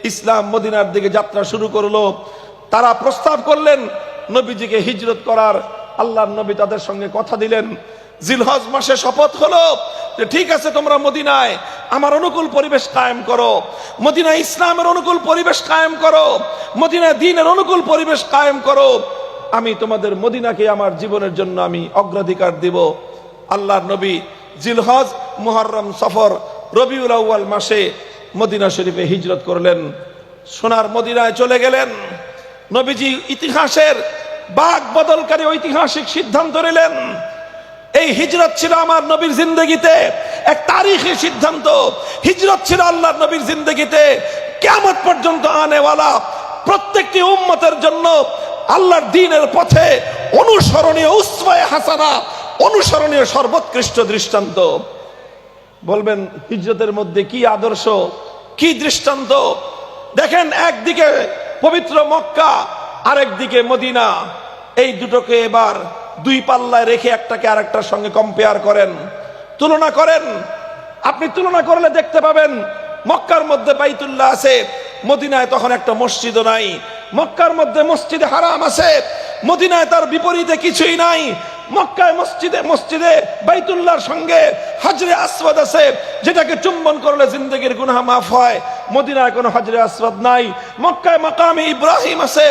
ইসলাম মদিনার দিকে যাত্রা শুরু করলো। তারা প্রস্তাব করলেন নবীজিকে হিজরত করার। আল্লাহর নবী তাদের সঙ্গে কথা দিলেন। জিলহজ মাসে শপথ হলো যে ঠিক আছে, তোমরা মদিনায় আমার অনুকূল পরিবেশ কায়েম করো, মদিনায় ইসলামের অনুকূল পরিবেশ কায়েম করো, মদিনায় দ্বীনের অনুকূল পরিবেশ কায়েম করো, আমি তোমাদের মদিনাকে আমার জীবনের জন্য আমি অগ্রাধিকার দিব। আল্লাহর নবী জিলহজ, মুহররম, সফর, রবিউল আউয়াল মাসে মদিনা শরীফে হিজরত করলেন, সোনার মদিনায় চলে গেলেন। নবীজি ইতিহাসের বাক বদলকারী ঐতিহাসিক সিদ্ধান্ত নিলেন। এই হিজরত ছিল আমার নবীর জিন্দেগিতে এক তারিখী সিদ্ধান্ত। হিজরত ছিল আল্লাহর নবীর জিন্দেগিতে কিয়ামত পর্যন্ত আনেওয়ালা প্রত্যেকটি উম্মতের জন্য আল্লাহর দ্বীনের পথে অনুসরণীয় উসওয়ায়ে হাসানা, অনুসরণীয় সর্বোৎকৃষ্ট দৃষ্টান্ত। বলবেন হিজরতের মধ্যে কি আদর্শ, কি দৃষ্টান্ত? দেখেন, একদিকে পবিত্র মক্কা, আরেকদিকে মদিনা। এই দুটোকে এবার 2 পাল্লায় রেখে একটাকে আরেকটার সঙ্গে কম্পেয়ার করেন, তুলনা করেন। আপনি তুলনা করলে দেখতে পাবেন মক্কার মধ্যে বাইতুল্লাহ আছে, মদিনায় তখন একটা মসজিদও নাই। মক্কার মধ্যে মসজিদে হারাম আছে, মদিনায় তার বিপরীতে কিছুই নাই। মক্কায় মসজিদে বাইতুল্লাহর সঙ্গে হাজরে আসওয়াদ আছে, যেটাকে চুম্বন করলে জিন্দেগির গুনাহ মাফ হয়। মদিনায় কোনো হাজরে আসওয়াদ নাই। মক্কায় মাকামে ইব্রাহিম আছে,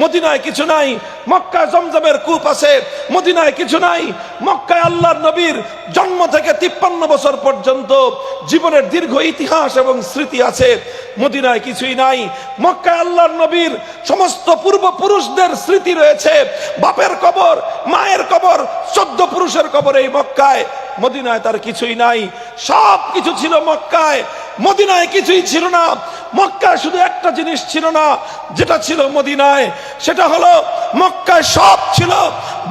মদিনায় কিছু নাই। মক্কায় জমজমের কূপ আছে, মদিনায় কিছু নাই। মক্কায় আল্লাহর নবীর জন্ম থেকে 53 বছর পর্যন্ত জীবনের দীর্ঘ ইতিহাস এবং স্মৃতি আছে, মদিনায় কিছুই নাই। মক্কায় আল্লাহর নবীর সমস্ত পূর্বপুরুষদের স্মৃতি রয়েছে, বাপের কবর, মায়ের কবর, 14 পুরুষের কবর এই মক্কায়। মদিনায় তার কিছুই নাই। সব কিছু ছিল মক্কায়, মদিনায় কিছুই ছিল না। মক্কায় শুধু একটা জিনিস ছিল না, যেটা ছিল মদিনায়, সেটা হলো মক্কায় সব ছিল।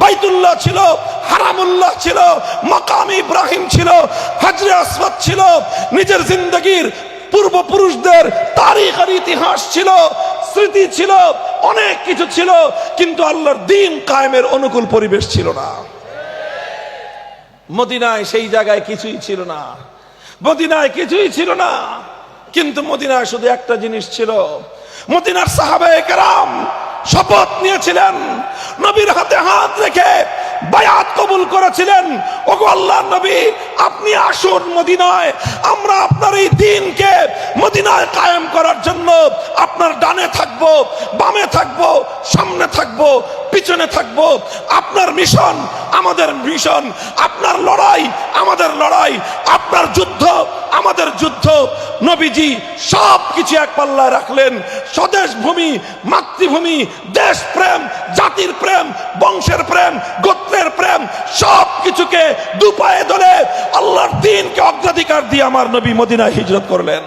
বাইতুল্লাহ ছিল, হারামুল্লাহ ছিল, মাকাম ইব্রাহিম ছিল, হাজরে আসওয়াদ ছিল, নিজের জিন্দেগির পূর্বপুরুষদের তারিখ আর ইতিহাস ছিল, স্মৃতি ছিল, অনেক কিছু ছিল, কিন্তু আল্লাহর দ্বীন কায়েমের অনুকূল পরিবেশ ছিল না। মদিনায় সেই জায়গায় কিছুই ছিল না, মদিনায় কিছুই ছিল না। কিন্তু মদিনায় শুধু একটা জিনিস ছিল। মদিনার সাহাবায়ে কেরাম শপথ নিয়েছিলেন, নবীর হাতে হাত রেখে বায়াত কবুল করেছিলেন। ওগো আল্লাহর নবী, আপনি আসুন মদিনায়, আমরা আপনার এই দ্বীনকে মদিনায় কায়েম করার জন্য আপনার ডানে থাকবো, বামে থাকবো, সামনে থাকবো, পিছনে থাকবো। আপনার মিশন আমাদের মিশন, আপনার লড়াই আমাদের লড়াই, আপনার যুদ্ধ আমাদের যুদ্ধ। নবীজি সব কিছু এক পাল্লায় রাখলেন। স্বদেশ ভূমি, মাতৃভূমি, দেশ প্রেম, জাতির প্রেম, বংশের প্রেম, গোত্রের প্রেম, সব কিছুকে দুপায়ে ধরে আল্লাহর দ্বীনকে অগ্রাধিকার দিয়ে আমার নবী মদিনায় হিজরত করলেন।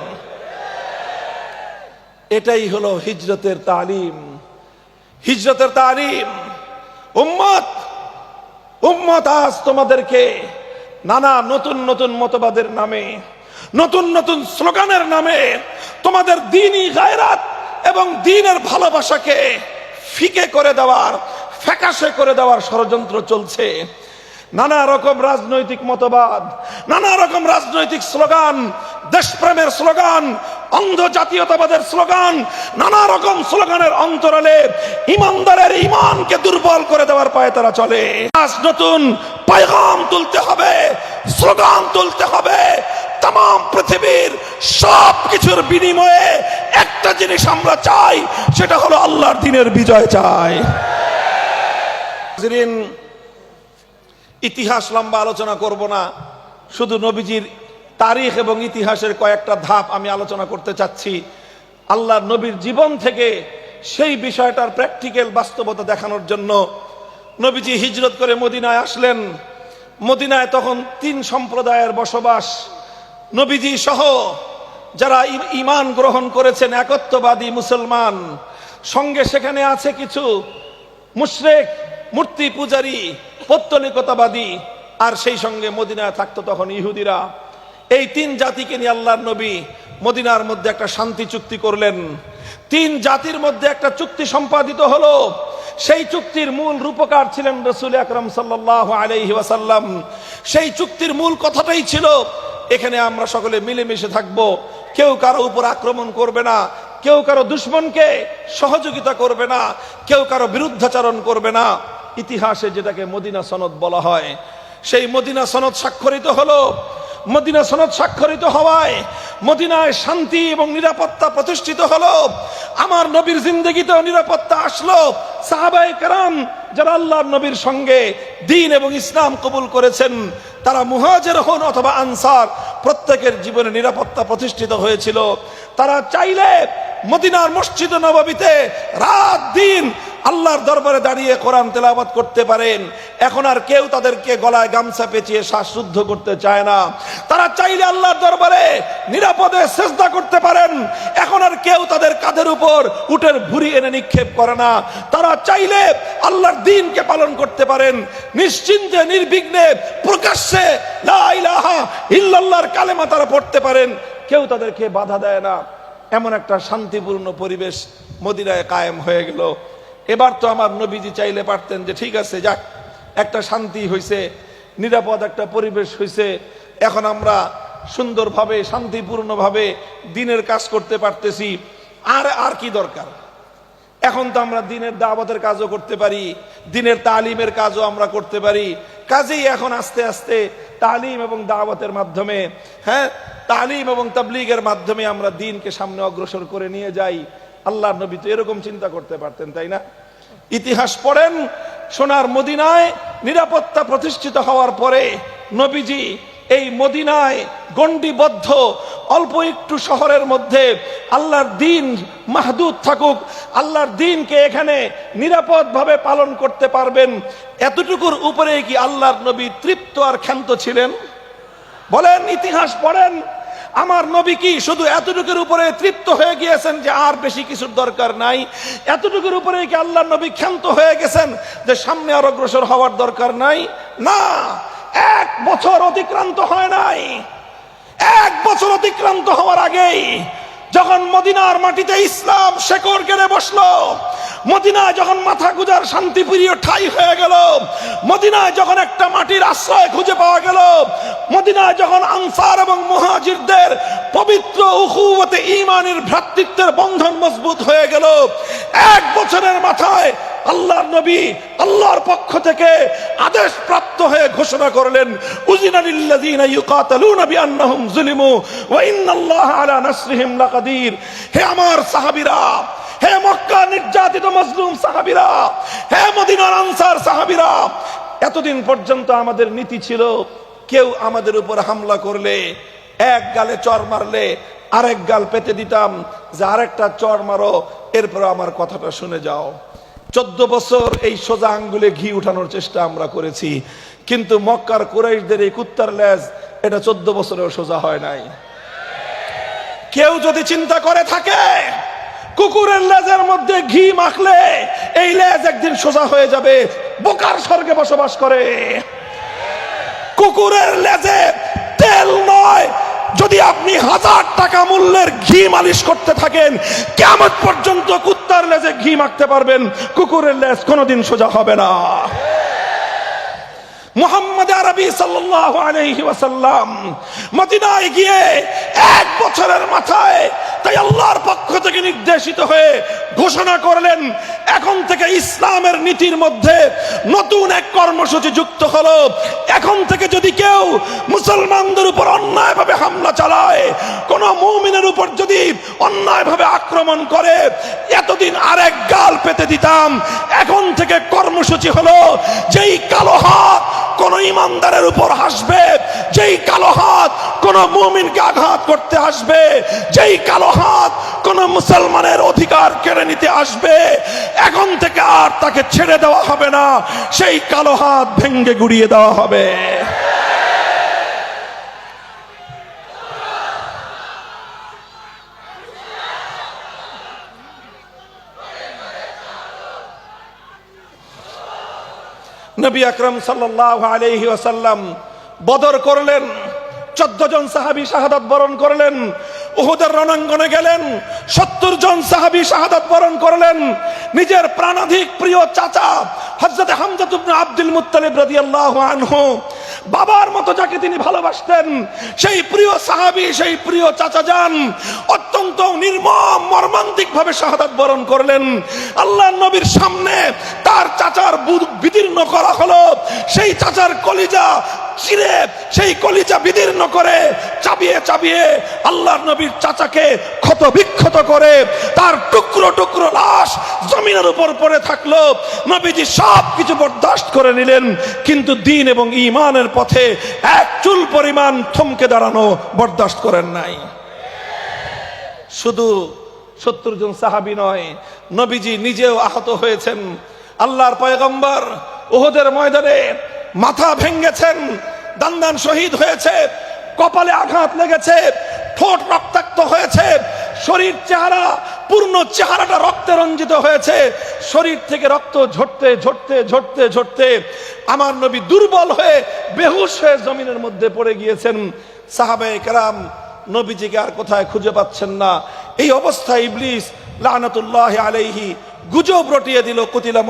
এটাই হলো হিজরতের তালিম। হিজরতের তালিম। উম্মত উম্মত আজ তোমাদেরকে নানা নতুন নতুন মতবাদের নামে, নতুন নতুন স্লোগানের নামে তোমাদের দ্বীনি গায়রাত এবং দ্বীনের ভালোবাসাকে ফিকে করে দেওয়ার, ফ্যাকাশে করে দেওয়ার ষড়যন্ত্র চলছে। নানা রকম রাজনৈতিক মতবাদ, নানা রকম রাজনৈতিক স্লোগান, দেশপ্রেমের স্লোগান, অন্ধ জাতীয়তাবাদের স্লোগান, নানা রকম স্লোগানের অন্তরালে ইমানদারের ইমানকে দুর্বল করে দেওয়ার পায়ে তারা চলে। আজ নতুন পয়গাম তুলতে হবে, স্লোগান তুলতে হবে। তাম পৃথিবীর সব কিছুর বিনিময়ে একটা জিনিস আমরা চাই, সেটা হলো আল্লাহর দ্বীনের বিজয় চাই। ইতিহাস লম্বা আলোচনা করব না, শুধু নবীজির তারিখ এবং ইতিহাসের কয়েকটা ধাপ আমি আলোচনা করতে চাচ্ছি, আল্লাহর নবীর জীবন থেকে সেই বিষয়টার প্র্যাকটিক্যাল বাস্তবতা দেখানোর জন্য। নবীজি হিজরত করে মদিনায় আসলেন। মদিনায় তখন 3 সম্প্রদায়ের বসবাস। নবীজি সহ যারা ঈমান গ্রহণ করেছেন, একত্ববাদী মুসলমান, সঙ্গে সেখানে আছে কিছু মুশরিক, মূর্তি পূজারী, পৌত্তলিকতাবাদী, আর সেই সঙ্গে মদিনায় থাকতো তখন ইহুদিরা। এই 3 জাতিকে নিয়ে আল্লাহর নবী মদিনার মধ্যে একটা শান্তি চুক্তি করলেন। 3 জাতির মধ্যে একটা চুক্তি সম্পাদিত হলো। সেই চুক্তির মূল রূপকার ছিলেন রাসূল আকরাম সাল্লাল্লাহু আলাইহি ওয়াসাল্লাম। সেই চুক্তির মূল কথাটাই ছিল, এখানে আমরা সকলে মিলেমিশে থাকবো, কেউ কারো উপর আক্রমণ করবে না, কেউ কারো দুশমনকে সহযোগিতা করবে না, কেউ কারো বিরুদ্ধাচরণ করবে না। ইতিহাসে যেটাকে মদিনা সনদ বলা হয়, সেই মদিনা সনদ স্বাক্ষরিত হলো। মদিনা সনদ স্বাক্ষরিত হওয়ায় মদিনায় শান্তি এবং নিরাপত্তা প্রতিষ্ঠিত হলো। আমার নবীর জিন্দেগিতেও নিরাপত্তা আসলো। সাহাবায়ে কেরাম যারা আল্লাহর নবীর সঙ্গে দ্বীন এবং ইসলাম কবুল করেছেন, তারা মুহাজির হন অথবা আনসার, প্রত্যেকের জীবনে নিরাপত্তা প্রতিষ্ঠিত হয়েছিল। তারা চাইলে মদিনার মসজিদ নববীতে রাত দিন আল্লাহর দরবারে দাঁড়িয়ে কোরআন তেলাওয়াত করতে পারেন। এখন আর কেউ তাদেরকে গলায় গামছা পেঁচিয়ে শ্বাসরুদ্ধ করতে চায় না। তারা চাইলে আল্লাহর দরবারে নিরাপদে সিজদা করতে পারেন। এখন আর কেউ তাদের কাঁধের উপর উটের ভুঁড়ি এনে নিক্ষেপ করে না। তারা চাইলে আল্লাহর দ্বীনকে পালন করতে পারেন নিশ্চিন্তে, নির্বিঘ্নে, প্রকাশ্যে লা ইলাহা ইল্লাল্লাহর কালেমা তারা পড়তে পারেন। কেউ তাদেরকে বাধা দেয় না। এমন একটা শান্তিপূর্ণ পরিবেশ মদিনায় কায়েম হয়ে গেল। এবার তো আমার নবীজি চাইলে পারতেন যে ঠিক আছে, যাক, একটা শান্তি হয়েছে, নিরাপদ একটা পরিবেশ হয়েছে, এখন আমরা সুন্দরভাবে শান্তিপূর্ণভাবে দ্বীনের কাজ করতে পারতেছি, আর কি দরকার? এখন তো আমরা দ্বীনের দাওয়াতের কাজও করতে পারি, দ্বীনের তালিমের কাজও আমরা করতে পারি। কাজেই এখন আস্তে আস্তে তালিম এবং দাওয়াতের মাধ্যমে, তালিম এবং তাবলীগের মাধ্যমে আমরা দ্বীনকে সামনে অগ্রসর করে নিয়ে যাই। আল্লাহর নবী তো এরকম চিন্তা করতে পারতেন, তাই না? ইতিহাস পড়েন, সোনার মদিনায় নিরাপত্তা প্রতিষ্ঠিত হওয়ার পরে নবীজি এই মদিনায় গণ্ডিবদ্ধ অল্প একটু শহরের মধ্যে আল্লাহর দ্বীন মাহদুদ থাকুক, আল্লাহর দ্বীনকে এখানে নিরাপদভাবে পালন করতে পারবেন, এতটুকুর উপরে কি আল্লাহর নবী তৃপ্ত আর ক্ষান্ত ছিলেন? বলেন, ইতিহাস পড়েন, আমার নবী কি শুধু এতটুকুর উপরে তৃপ্ত হয়ে গিয়েছেন যে আর বেশি কিছুর দরকার নাই? এতটুকুর উপরে কি আল্লাহর নবী ক্ষান্ত হয়ে গেছেন যে সামনে আর অগ্রসর হওয়ার দরকার নাই? না, 1 বছর অতিক্রান্ত হয় নাই। 1 বছর অতিক্রান্ত হওয়ার আগেই যখন মদিনার মাটিতে ইসলাম শেকড় গেড়ে বসলো, মদিনায় যখন মাথা গুজার শান্তিপ্রিয় ঠাই হয়ে গেল, মদিনায় যখন একটা মাটির আশ্রয় খুঁজে পাওয়া গেল, মদিনায় যখন আনসার এবং মুহাজিরদের পবিত্র উখুওয়াতে ঈমানের ভ্রাতৃত্বের বন্ধন মজবুত হয়ে গেল, 1 বছরের মাথায় আল্লাহর নবী আল্লাহর পক্ষ থেকে আদেশ প্রাপ্ত হয়ে ঘোষণা করলেন, উযিনা লিল্লাযিনা ইউকাতালুনা বিআন্নাহুম যুলিমু ওয়া ইন্নাল্লাহা আলা নাসরিহিম লাকাদির। হে আমার সাহাবীরা, হে মক্কা নির্যাতিত মজলুম সাহাবীরা, হে মদিনার আনসার সাহাবীরা, এতদিন পর্যন্ত আমাদের নীতি ছিল, কেউ আমাদের উপর হামলা করলে এক গালে চর মারলে আরেক গাল পেতে দিতাম যে আরেকটা চর মারো, এরপর আমার কথাটা শুনে যাও। 14 বছর এই সোজা আঙ্গুলে ঘি উঠানোর চেষ্টা আমরা করেছি, কিন্তু মক্কার কুরাইশদের এই কুত্তার লেজ, এটা 14 বছরেও সোজা হয় নাই। কেউ যদি চিন্তা করে থাকে কুকুরের লেজের মধ্যে ঘি মাখলে এই লেজ একদিন সোজা হয়ে যাবে। বোকার স্বর্গে বসবাস করে। কুকুরের লেজে তেল নয়, যদি আপনি 1000 টাকা মূল্যের ঘি মালিশ করতে থাকেন, কিয়ামত পর্যন্ত কুত্তার লেজে ঘি মাখতে পারবেন, কুকুরের লেজ কোনোদিন সোজা হবে না। মুহাম্মদ আরবি সাল্লাল্লাহু আলাইহি ওয়াসাল্লাম মদিনায় গিয়ে 1 বছরের মাথায় তাই আল্লাহর পক্ষ থেকে নির্দেশিত হয়ে ঘোষণা করলেন, এখন থেকে ইসলামের নীতির মধ্যে নতুন এক কর্মসূচি যুক্ত হলো। এখন থেকে যদি কেউ মুসলমানদের উপর অন্যায়ভাবে হামলা চালায়, কোন মুমিনের উপর যদি অন্যায়ভাবে আক্রমণ করে, এতদিন আরেক গাল পেতে দিতাম। এখন থেকে কর্মসূচি হলো, যেই কালো হাত কোন ইমানদারের উপর হাসবে, যেই কালো হাত কোন মুমিনকে আঘাত করতে আসবে, যেই কালো হাত কোন মুসলমানের অধিকার কেড়ে নিতে আসবে, এখন থেকে আর তাকে ছেড়ে দেওয়া হবে না, সেই কালো হাত ভেঙ্গে গুড়িয়ে দেওয়া হবে। নবী আকরাম সাল্লাল্লাহু আলাইহি ওয়াসাল্লাম বদর করলেন, 14 জন সাহাবী শাহাদাত বরণ করলেন। উহুদের রণাঙ্গনে গেলেন, 70 জন সাহাবী শাহাদাত বরণ করলেন। নিজের প্রাণাধিক প্রিয় চাচা হযরত হামজা ইবনে আব্দুল মুত্তালিব রাদিয়াল্লাহু আনহু, বাবার মতো যাকে তিনি ভালোবাসতেন, সেই প্রিয় সাহাবী, সেই প্রিয় চাচা যান অত্যন্ত নির্মম মর্মান্তিক ভাবে শাহাদাত বরণ করলেন। আল্লাহর নবীর সামনে তার চাচার বুক বিদীর্ণ করা হলো। সেই চাচার কলিজা চিরে, সেই কলিজা বিদীর্ণ করে চাবিয়ে চাবিয়ে আল্লাহর নবীর চাচাকে ক্ষত বিক্ষত করে তার টুকরো টুকরো লাশ জমিনের উপর পড়ে থাকলো। নবীজি সব কিছু বরদাস্ত করে নিলেন, কিন্তু দ্বীন এবং ঈমানের পথে এক চুল পরিমাণ থমকে দাঁড়ানো বরদাস্ত করেন নাই। শুধু 70 জন সাহাবী নয়, নবীজি নিজেও আহত হয়েছেন। আল্লাহর পয়গম্বর উহুদের ময়দানে মাথা ভেঙেছেন, দান্দান শহীদ হয়েছে, কপালে আঘাত লেগেছে, ঠোঁট রক্তাক্ত হয়েছে, শরীর চেহারা পূর্ণ চেহারাটা রক্তে রঞ্জিত হয়েছে। শরীর থেকে রক্ত ঝরতে ঝরতে ঝরতে ঝরতে আমার নবী দুর্বল হয়ে বেহুশ হয়ে জমিনের মধ্যে পড়ে গিয়েছেন। সাহাবায়ে কেরাম নবীজিকে আর কোথায় খুঁজে পাচ্ছেন না। এই অবস্থায় ইবলিস লানাতুল্লাহি আলাইহি গুজব রটিয়ে দিল, কুতিলা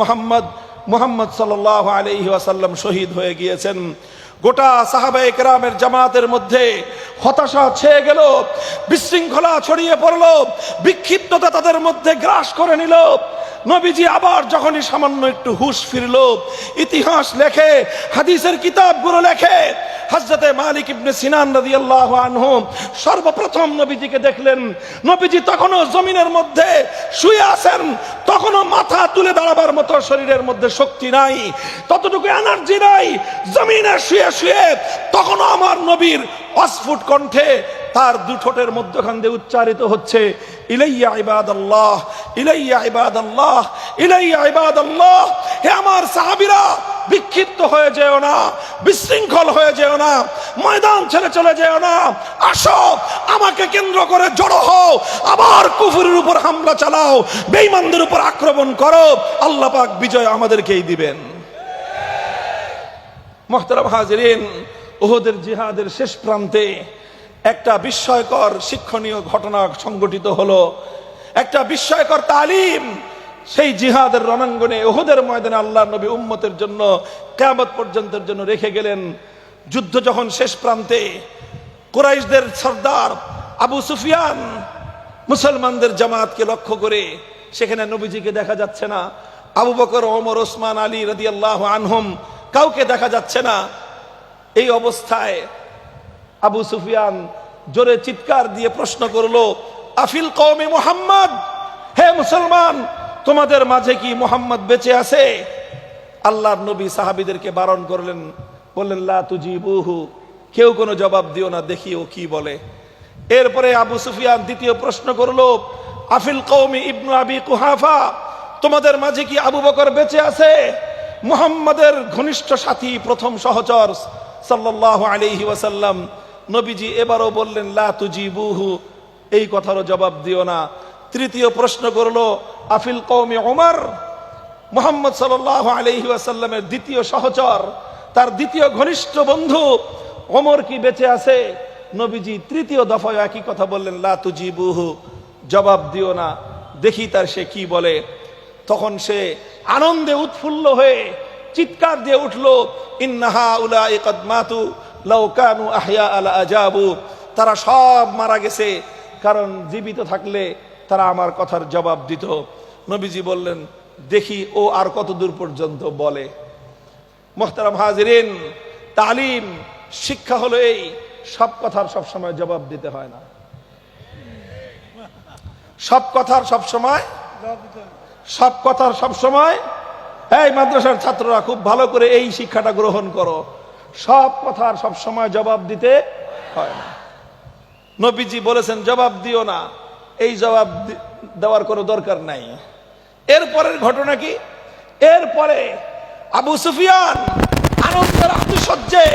মুহাম্মদ সাল্লাল্লাহু আলাইহি ওয়াসাল্লাম শহীদ হয়ে গিয়েছেন। গোটা সাহাবায়ে কেরামের জামাতের মধ্যে হতাশা ছেয়ে গেল, বিশৃঙ্খলা ছড়িয়ে পড়লো, বিক্ষিপ্ততা তাদের মধ্যে গ্রাস করে নিল। নবীজি আবার যখনই সামান্য একটু হুঁশ ফিরল, ইতিহাস লেখে, হাদিসের কিতাবগুলো লেখে, হযরতে মালিক ইবনে সিনান রাদিয়াল্লাহু আনহু সর্বপ্রথম নবীজিকে দেখলেন। নবীজি তখনও জমিনের মধ্যে শুয়ে আছেন, তখনও মাথা তুলে দাঁড়াবার মতো শরীরের মধ্যে শক্তি নাই, ততটুকু এনার্জি নাই। জমিনে শুয়ে শুয়ে তখনও আমার নবীর অস্ফুট কণ্ঠে তার দু ঠোঁটের মধ্যখান দিয়ে উচ্চারিত হচ্ছে, ইলাইয়া ইবাদাল্লাহ, ইলাইয়া ইবাদাল্লাহ, ইলাইয়া ইবাদাল্লাহ। হে আমার সাহাবীরা, বিক্ষিপ্ত হয়ে যেও না, বিশৃঙ্খল হয়ে যেও না, ময়দান ছেড়ে চলে যেও না, আসো আমাকে কেন্দ্র করে জড়ো হও, আবার কুফরের উপর হামলা চালাও, বেঈমানদের উপর আক্রমণ করো, আল্লাহ পাক বিজয় আমাদেরকেই দিবেন। মুহতারাম হাজিরিন, উহুদের জিহাদের শেষ প্রান্তে একটা বিস্ময়কর শিক্ষণীয় ঘটনা সংঘটিত হলো, একটা বিস্ময়কর তালিম। সেই জিহাদের রণাঙ্গনে উহুদের ময়দানে আল্লাহর নবী উম্মতের জন্য কিয়ামত পর্যন্তের জন্য রেখে গেলেন। যুদ্ধ যখন শেষ প্রান্তে, কুরাইশদের সর্দার আবু সুফিয়ান মুসলমানদের জামাতকে লক্ষ্য করে, সেখানে নবীজিকে দেখা যাচ্ছে না, আবু বকর, ওমর, ওসমান, আলী রাদিয়াল্লাহু আনহুম কাউকে দেখা যাচ্ছে না। এই অবস্থায় আবু সুফিয়ান জোরে চিৎকার দিয়ে প্রশ্ন করলো, আফিল কওমে মুহাম্মদ, হে মুসলমান, তোমাদের মাঝে কি মুহাম্মদ বেঁচে আছে? আল্লাহর নবী সাহাবীদেরকে বারণ করলেন, বললেন, লা তুজিবুহু, কেউ কোনো জবাব দিও না, দেখি ও কি বলে। এরপরে আবু সুফিয়ান দ্বিতীয় প্রশ্ন করলো, আফিল কওমি ইবনু আবি কুহাফা, তোমাদের মাঝে কি আবু বকর বেঁচে আছে? মুহাম্মাদের ঘনিষ্ঠ সাথী, প্রথম সহচর সাল্লাল্লাহু আলাইহি ওয়াসাল্লাম। নবীজি এবারও বললেন, লা তুজিবুহু, এই কথারও জবাব দিও না। তৃতীয় প্রশ্ন করলো আফিল কওমি ওমর, মুহাম্মদ সাল্লাল্লাহু আলাইহি ওয়াসাল্লামের দ্বিতীয় সহচর, তার দ্বিতীয় ঘনিষ্ঠ বন্ধু ওমর কি বেঁচে আছে? নবীজি তৃতীয় দফায় একই কথা বললেন, লা তুজিবুহু, জবাব দিও না, দেখি তার সে কি বলে। তখন সে আনন্দে উৎফুল্ল হয়ে চিৎকার দিয়ে উঠল, ইন্নাহা উলাই কদ মাতু লাউ কানু আহইয়া আলা আজাবু, তারা সব মারা গেছে, কারণ জীবিত থাকলে তারা আমার কথার জবাব দিত। নবীজি বললেন, দেখি ও আর কত দূর পর্যন্ত বলে। মুহতারাম হাজিরিন, তালিম শিক্ষা হলো এই, সব কথার সব সময় জবাব দিতে হয় না, সব কথার সব সময়, সব কথার সব সময়। এই মাদ্রাসার ছাত্ররা খুব ভালো করে এই শিক্ষাটা গ্রহণ করো, সব কথার সব সময় জবাব দিতে হয় না। নবীজি বলেছেন জবাব দিও না, এই জবাব দেওয়ার কোনো দরকার নাই। এরপরের ঘটনা কি? এরপরে আবু সুফিয়ান আনন্দের আতিশয্যে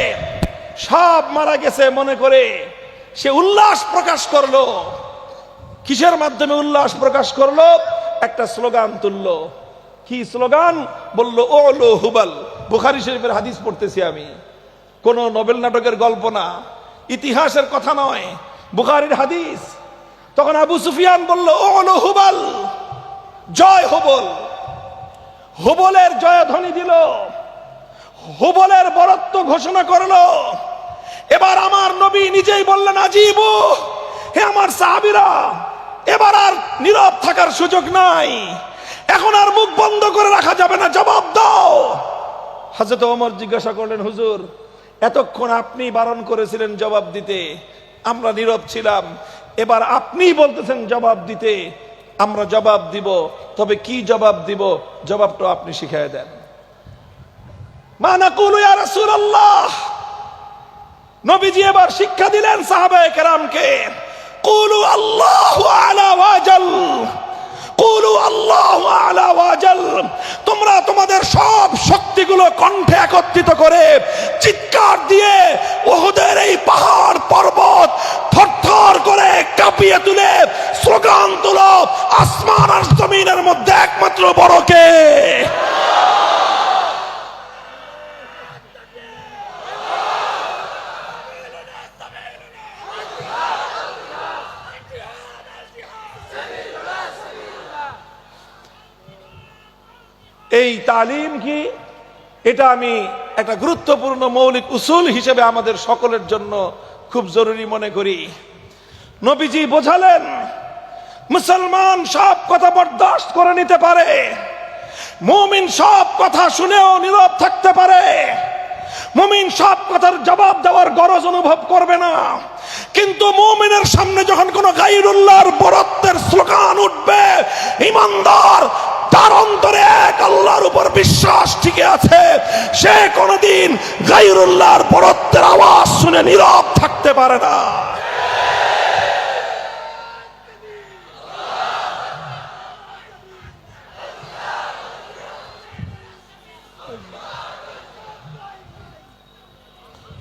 সব মারা গেছে মনে করে সে উল্লাস প্রকাশ করলো। কিসের মাধ্যমে উল্লাস প্রকাশ করলো? একটা স্লোগান তুললো। কি স্লোগান? বললো ওলো হুবাল। বুখারী শরীফের হাদিস পড়তেছি আমি, কোন নোবেল নাটকের গল্প না, ইতিহাসের কথা নয়, বুখারীর হাদিস। তখন আবু সুফিয়ান বলল ওলো হুবাল, জয় হুবল। হুবলের জয়ধ্বনি দিল, হুবলের বরত্ব ঘোষণা করলো। এবার আমার নবী নিজেই বললেন, আজিবু, হে আমার সাহাবীরা, এবার আর নীরব থাকার সুযোগ নাই, এখন আর মুখ বন্ধ করে রাখা যাবে না, জবাব দাও। হযরত ওমর জিজ্ঞাসা করলেন, হুজুর এতক্ষণ আপনি বারণ করেছিলেন জবাব দিতে, আমরা নীরব ছিলাম, এবার আপনি বলতেছেন জবাব দিতে, আমরা জবাব দিব, তবে কি জবাব দিব? জবাবটা আপনি শিখিয়ে দেন। মা নাকুলু ইয়া রাসূলুল্লাহ। নবীজি এবার শিক্ষা দিলেন সাহাবায়ে কেরামকে, কুলু আল্লাহু আলা ওয়াজাল, কুলু আল্লাহু আলা ওয়াজাল। তোমরা তোমাদের সব শক্তিগুলো কণ্ঠে একত্রিত করে চিৎকার দিয়ে উহুদের এই পাহাড় পর্বত থরথর করে কাঁপিয়ে তুলে স্লোগান তুলো, আসমান আর জমিনের মধ্যে একমাত্র বড় কে? এই তালিম কি? এটা আমি একটা গুরুত্বপূর্ণ মৌলিক উসুল হিসেবে আমাদের সকলের জন্য খুব জরুরি মনে করি। নবীজি বোঝালেন মুসলমান সব কথা বরদাস্ত করে নিতে পারে, মুমিন সব কথা শুনেও নীরব থাকতে পারে, মুমিন সব কথার জবাব দেওয়ার গরজ অনুভব করবে না, কিন্তু মুমিনের সামনে যখন কোন গায়রুল্লাহর বরত্বের স্লোগান উঠবে, ঈমানদার তার অন্তরে এক আল্লাহর উপর বিশ্বাস টিকে আছে, সে কোনদিন গায়রুল্লাহর বরত্বের আওয়াজ শুনে নীরব থাকতে পারে না।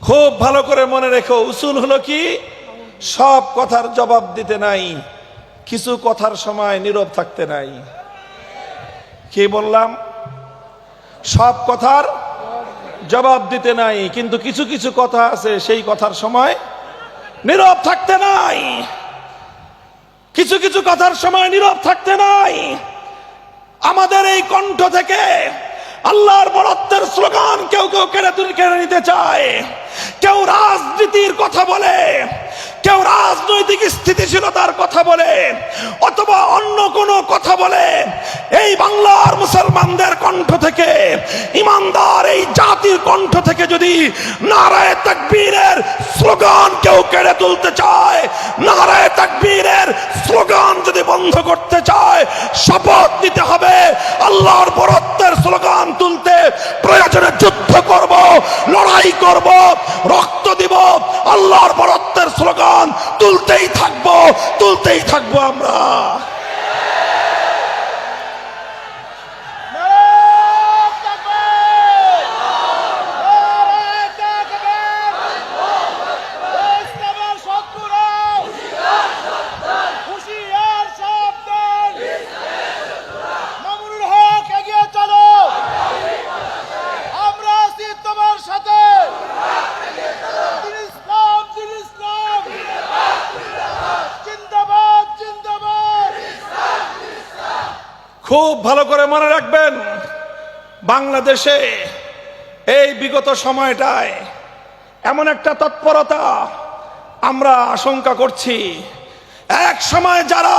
খুব ভালো করে মনে রেখো, উসুল হলো কি? সব কথার জবাব দিতে নাই, কিছু কথার সময় নীরব থাকতে নাই। কি বললাম? সব কথার জবাব দিতে নাই, কিন্তু কিছু কিছু কথা আছে সেই কথার সময় নীরব থাকতে নাই, কিছু কিছু কথার সময় নীরব থাকতে নাই। আমাদের এই কণ্ঠ থেকে আল্লাহর বরত্বের স্লোগান কেউ কেউ কেড়ে নিতে চায়, কেউ রাজনীতির কথা বলে, কেউ রাজনৈতিক স্থিতিশীলতার কথা বলে, অথবা অন্য কোনো কথা বলে। এই বাংলার মুসলমানদের কণ্ঠ থেকে, ঈমানদার এই জাতির কণ্ঠ থেকে যদি নারায়ে তাকবীরের স্লোগান কেউ কেড়ে তুলতে চায়, নারায়ে তাকবীরের স্লোগান যদি বন্ধ করতে চায়, শপথ নিতে হবে আল্লাহর বরত্বের স্লোগান তুলতে প্রয়োজনে যুদ্ধ করব, লড়াই করব, রক্ত দিব, আল্লাহর বরত্বের স্লোগান তুলতেই থাকবো, তুলতেই থাকবো আমরা। খুব ভালো করে মনে রাখবেন, বাংলাদেশে এই বিগত সময়টায় এমন একটা তৎপরতা আমরা আশঙ্কা করছি, এক সময় যারা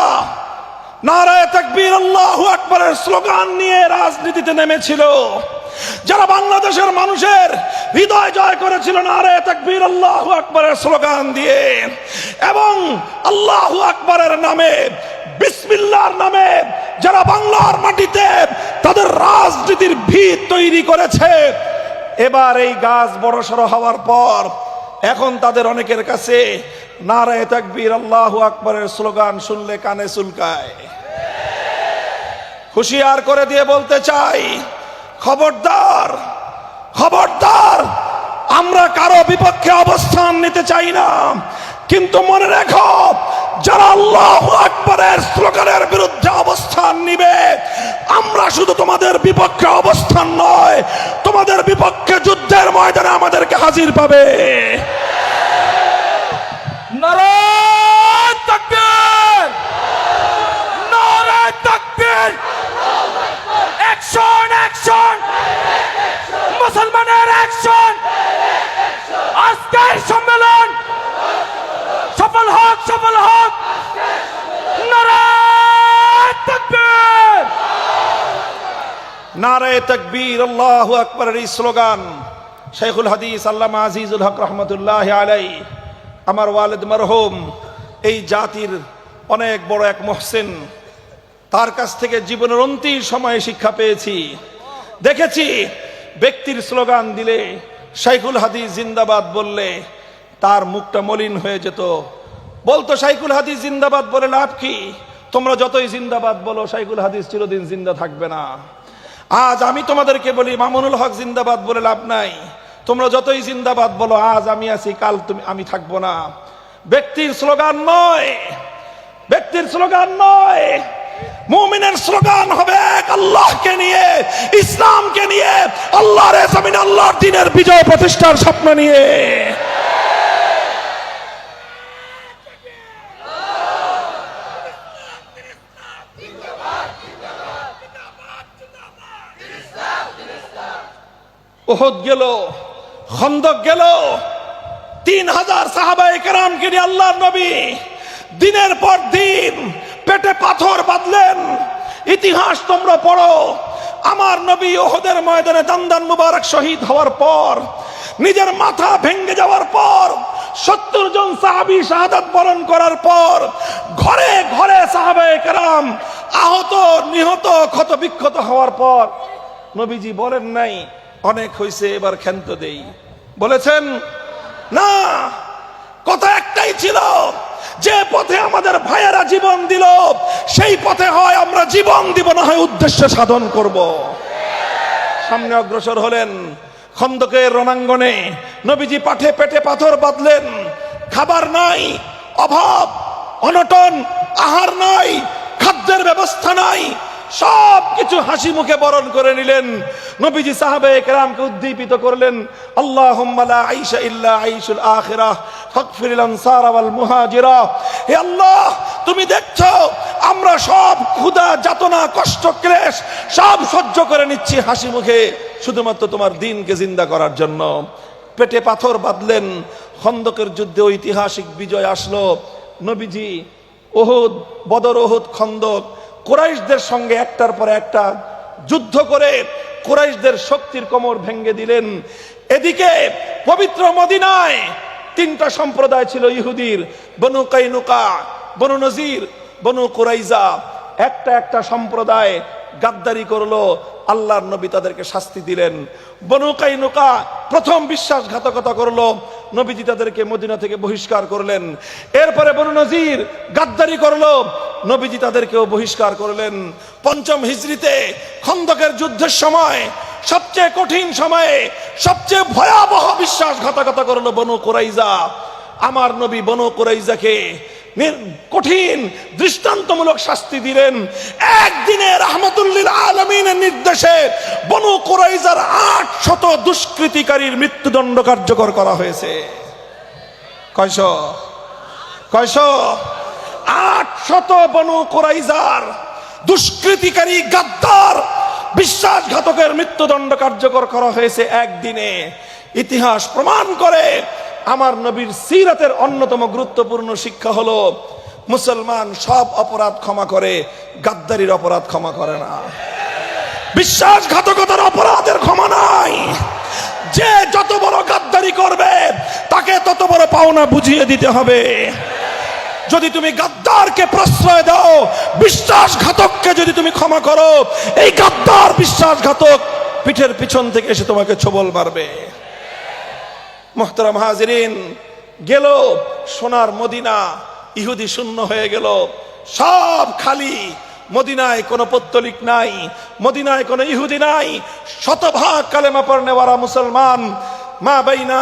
নারায়ে তাকবীর আল্লাহু আকবারের স্লোগান নিয়ে রাজনীতিতে নেমেছিল, যারা বাংলাদেশের মানুষের হৃদয় জয় করেছিল নারায়ে তাকবীর আল্লাহু আকবারের স্লোগান দিয়ে এবং আল্লাহু আকবারের নামে, বিসমিল্লাহর নামে যারা বাংলার মাটিতে তাদের রাজনীতির ভিত তৈরি করেছে, এবার এই গাছ বড়সড় হওয়ার পর এখন তাদের অনেকের কাছে নারায়ে তাকবীর আল্লাহু আকবারের স্লোগান শুনলে কানে চুলকায়। হুঁশিয়ার করে দিয়ে বলতে চাই, খবরদার, খবরদার, আমরা কারো বিপক্ষে অবস্থান নিতে চাই না, কিন্তু মনে রেখো, যারা আল্লাহু আকবারের স্লোগানের বিরুদ্ধে অবস্থান নিবে, আমরা শুধু তোমাদের বিপক্ষে অবস্থান নয়, তোমাদের বিপক্ষে যুদ্ধের ময়দানে আমাদেরকে হাজির পাবে। নারায়ে তাকবীর, নারায়ে তাকবীর, অ্যাকশন, অ্যাকশন, মুসলমানের অ্যাকশন। আজকের সম্মেলন সফল হোক, সফল হোক। নারায়ে তাকবীর, নারায়ে তাকবীর আল্লাহু আকবারের এই স্লোগান শাইখুল হাদিস আল্লামা আজিজুল হক রহমতুল্লাহ আলাইহি, আমার ওয়ালিদ মরহুম, এই জাতির অনেক বড় এক মুহসিন, তার কাছ থেকে জীবনের অন্তিম সময়ে শিক্ষা পেয়েছি। দেখেছি ব্যক্তির স্লোগান দিলে, শাইখুল হাদিস জিন্দাবাদ বললে তার মুখটা মলিন হয়ে যেত। বলতো শাইখুল হাদিস জিন্দাবাদ বলে লাভ কি, তোমরা যতই জিন্দাবাদ বলো শাইখুল হাদিস চিরদিন জিন্দা থাকবে না। আজ আমি তোমাদেরকে বলি, মামুনুল হক জিন্দাবাদ বলে লাভ নাই, তোমরা যতই জিন্দাবাদ বলো, আজ আমি আছি, কাল আমি থাকবো না। ব্যক্তির স্লোগান নয়, ব্যক্তির স্লোগান নয়, মুমিনের স্লোগান হবে এক আল্লাহকে নিয়ে, ইসলামকে নিয়ে, আল্লাহর জমিনে আল্লাহর দ্বীনের বিজয় প্রতিষ্ঠার স্বপ্ন নিয়ে। উহুদ গেল, খন্দক গেল, 3000 সাহাবায়ে কেরামকে নিয়ে আল্লাহর নবী দিনের পর দিন পেটে পাথর বাঁধলেন। ইতিহাস তোমরা পড়ো, আমার নবী উহুদের ময়দানে দান্দান মুবারক শহীদ হওয়ার পর, নিজের মাথা ভেঙে যাওয়ার পর, 70 জন সাহাবী শাহাদাত বরণ করার পর, ঘরে ঘরে সাহাবায়ে কেরাম আহত, নিহত, ক্ষত বিক্ষত হওয়ার পর নবীজি বলেন নাই অনেক হইছে, এবার ক্ষান্ত দেই? বলেছেন না। কথা একটাই ছিল, যে পথে আমাদের ভাইয়েরা জীবন দিল সেই পথে হয় আমরা জীবন দিব, না হয় উদ্দেশ্য সাধন করব। সামনে অগ্রসর হলেন। খন্দকের রণাঙ্গনে নবীজি পেটে পাথর বাঁধলেন। খাবার নাই, অভাব, অনটন, আহার নাই, খাদ্যের ব্যবস্থা নাই, সব কিছু হাসি মুখে বরণ করে নিলেন। নবীজি সাহাবায়ে কেরামকে উদ্দীপিত করলেন, আল্লাহুম্মা লা আইশা ইল্লা আইশুল আখিরাহ ফাগফিরিল আনসার ওয়াল মুহাজিরা। হে আল্লাহ, তুমি দেখছো আমরা সব ক্ষুধা, যাতনা, কষ্ট, ক্লেশ সব সহ্য করে নিচ্ছি হাসি মুখে, শুধুমাত্র তোমার দ্বীনকে জিন্দা করার জন্য। পেটে পাথর বাঁধলেন। খন্দকের যুদ্ধে ঐতিহাসিক বিজয় আসলো। নবীজি উহুদ, বদর, উহুদ, খন্দক, কুরাইশদের সঙ্গে একটার পর একটা যুদ্ধ করে কুরাইশদের শক্তির কোমর ভেঙে দিলেন। এদিকে পবিত্র মদিনায় 3টা সম্প্রদায় ছিল ইহুদির, বনু কাইনুকা, বনু নজির, বনু কুরাইজা। একটা সম্প্রদায় গাদ্দারি করলো, আল্লাহর নবী তাদেরকে শাস্তি দিলেন। বনু কাইনুকা প্রথম বিশ্বাসঘাতকতা করলো, নবীজি তাদেরকে মদিনা থেকে বহিষ্কার করলেন। এরপরে বনু নজির গাদ্দারি করলো, নবীজি তাদেরকেও বহিষ্কার করলেন। 5ম হিজরিতে খন্দকের যুদ্ধের সময়, সবচেয়ে কঠিন সময়ে, সবচেয়ে ভয়াবহ বিশ্বাসঘাতকতা করলো বনু কুরাইজা। আমার নবী বনু কুরাইজাকে কঠিন দৃষ্টান্তমূলক শাস্তি দিলেন। একদিনে রাহমাতুল লিল আলামিনের নির্দেশে বনু কুরাইজার 800 দুষ্কৃতিকারীর মৃত্যুদণ্ড কার্যকর করা হয়েছে। কয়শো? 800 বনু কুরাইজার দুষ্কৃতিকারী গাদ্দার বিশ্বাসঘাতকের মৃত্যুদণ্ড কার্যকর করা হয়েছে একদিনে। ইতিহাস প্রমাণ করে আমার নবীর সিরাতের অন্যতম গুরুত্বপূর্ণ শিক্ষা হলো মুসলমান সব অপরাধ ক্ষমা করে, গাদ্দারির অপরাধ ক্ষমা করে না। বিশ্বাসঘাতকতার অপরাধের ক্ষমা নাই। যে যত বড় গাদ্দারি করবে তাকে তত বড় পাওনা বুঝিয়ে দিতে হবে। যদি তুমি গাদ্দারকে প্রশ্রয় দাও, বিশ্বাসঘাতককে যদি তুমি ক্ষমা করো, এই গাদ্দার বিশ্বাসঘাতক পিঠের পিছন থেকে এসে তোমাকে ছোবল মারবে। মুহতারাম হাজিরিন, গেল সোনার মদিনা, ইহুদি শূন্য হয়ে গেল, সব খালি। মদিনায় কোনো পত্তলিক নাই, মদিনায় কোনো ইহুদি নাই, শতভাগ কালেমা পড়নেওয়ালা মুসলমান। মা বাইনা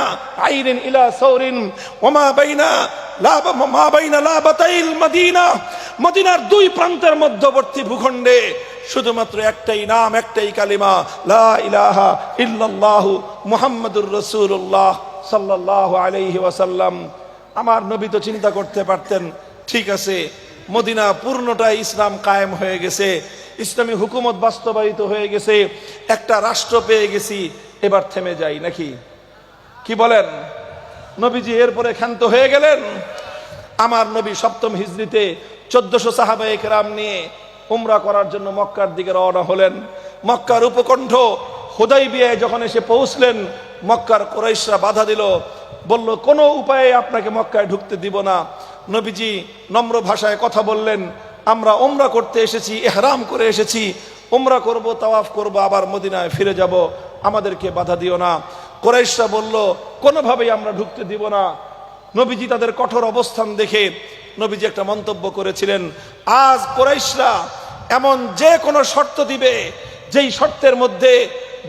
আইরিন ইলা সৌরিন ওমা বাইনা লাবাতাইল মদিনা, মদিনার দুই প্রান্তের মধ্যবর্তী ভূখণ্ডে শুধুমাত্র একটাই নাম, একটাই কালিমা, লা ইলাহা ইল্লাল্লাহু মুহাম্মাদুর রাসূলুল্লাহ সাল্লাল্লাহু আলাইহি ওয়াসাল্লাম। আমার নবী তো চিন্তা করতে পারতেন, ঠিক আছে মদিনা পূর্ণটাই ইসলাম কায়েম হয়ে গেছে, ইসলামী হুকুমত বাস্তবায়িত হয়ে গেছে, একটা রাষ্ট্র পেয়ে গেছি, এবার থেমে যাই নাকি? কি বলেন? নবীজি এরপরে ক্ষান্ত হয়ে গেলেন। আমার নবী সপ্তম হিজরিতে 1400 সাহাবায়ে কেরাম নিয়ে উমরা করার জন্য মক্কার দিকে রওনা হলেন। মক্কার উপকণ্ঠ হুদাইবিয়ায় যখন এসে পৌঁছলেন, মক্কার কুরাইশরা বাধা দিল, বলল কোনো উপায়ে আপনাকে মক্কায় ঢুকতে দিব না। নবীজি নম্র ভাষায় কথা বললেন, আমরা উমরা করতে এসেছি, ইহরাম করে এসেছি, উমরা করব, তাওয়াফ করব, আবার মদিনায় ফিরে যাব, আমাদেরকে বাধা দিও না। কুরাইশরা বলল কোনোভাবেই আমরা ঢুকতে দিব না। নবীজি তাদের কঠোর অবস্থান দেখে নবীজি একটা মন্তব্য করেছিলেন, আজ কুরাইশরা এমন যে কোনো শর্ত দিবে, যেই শর্তের মধ্যে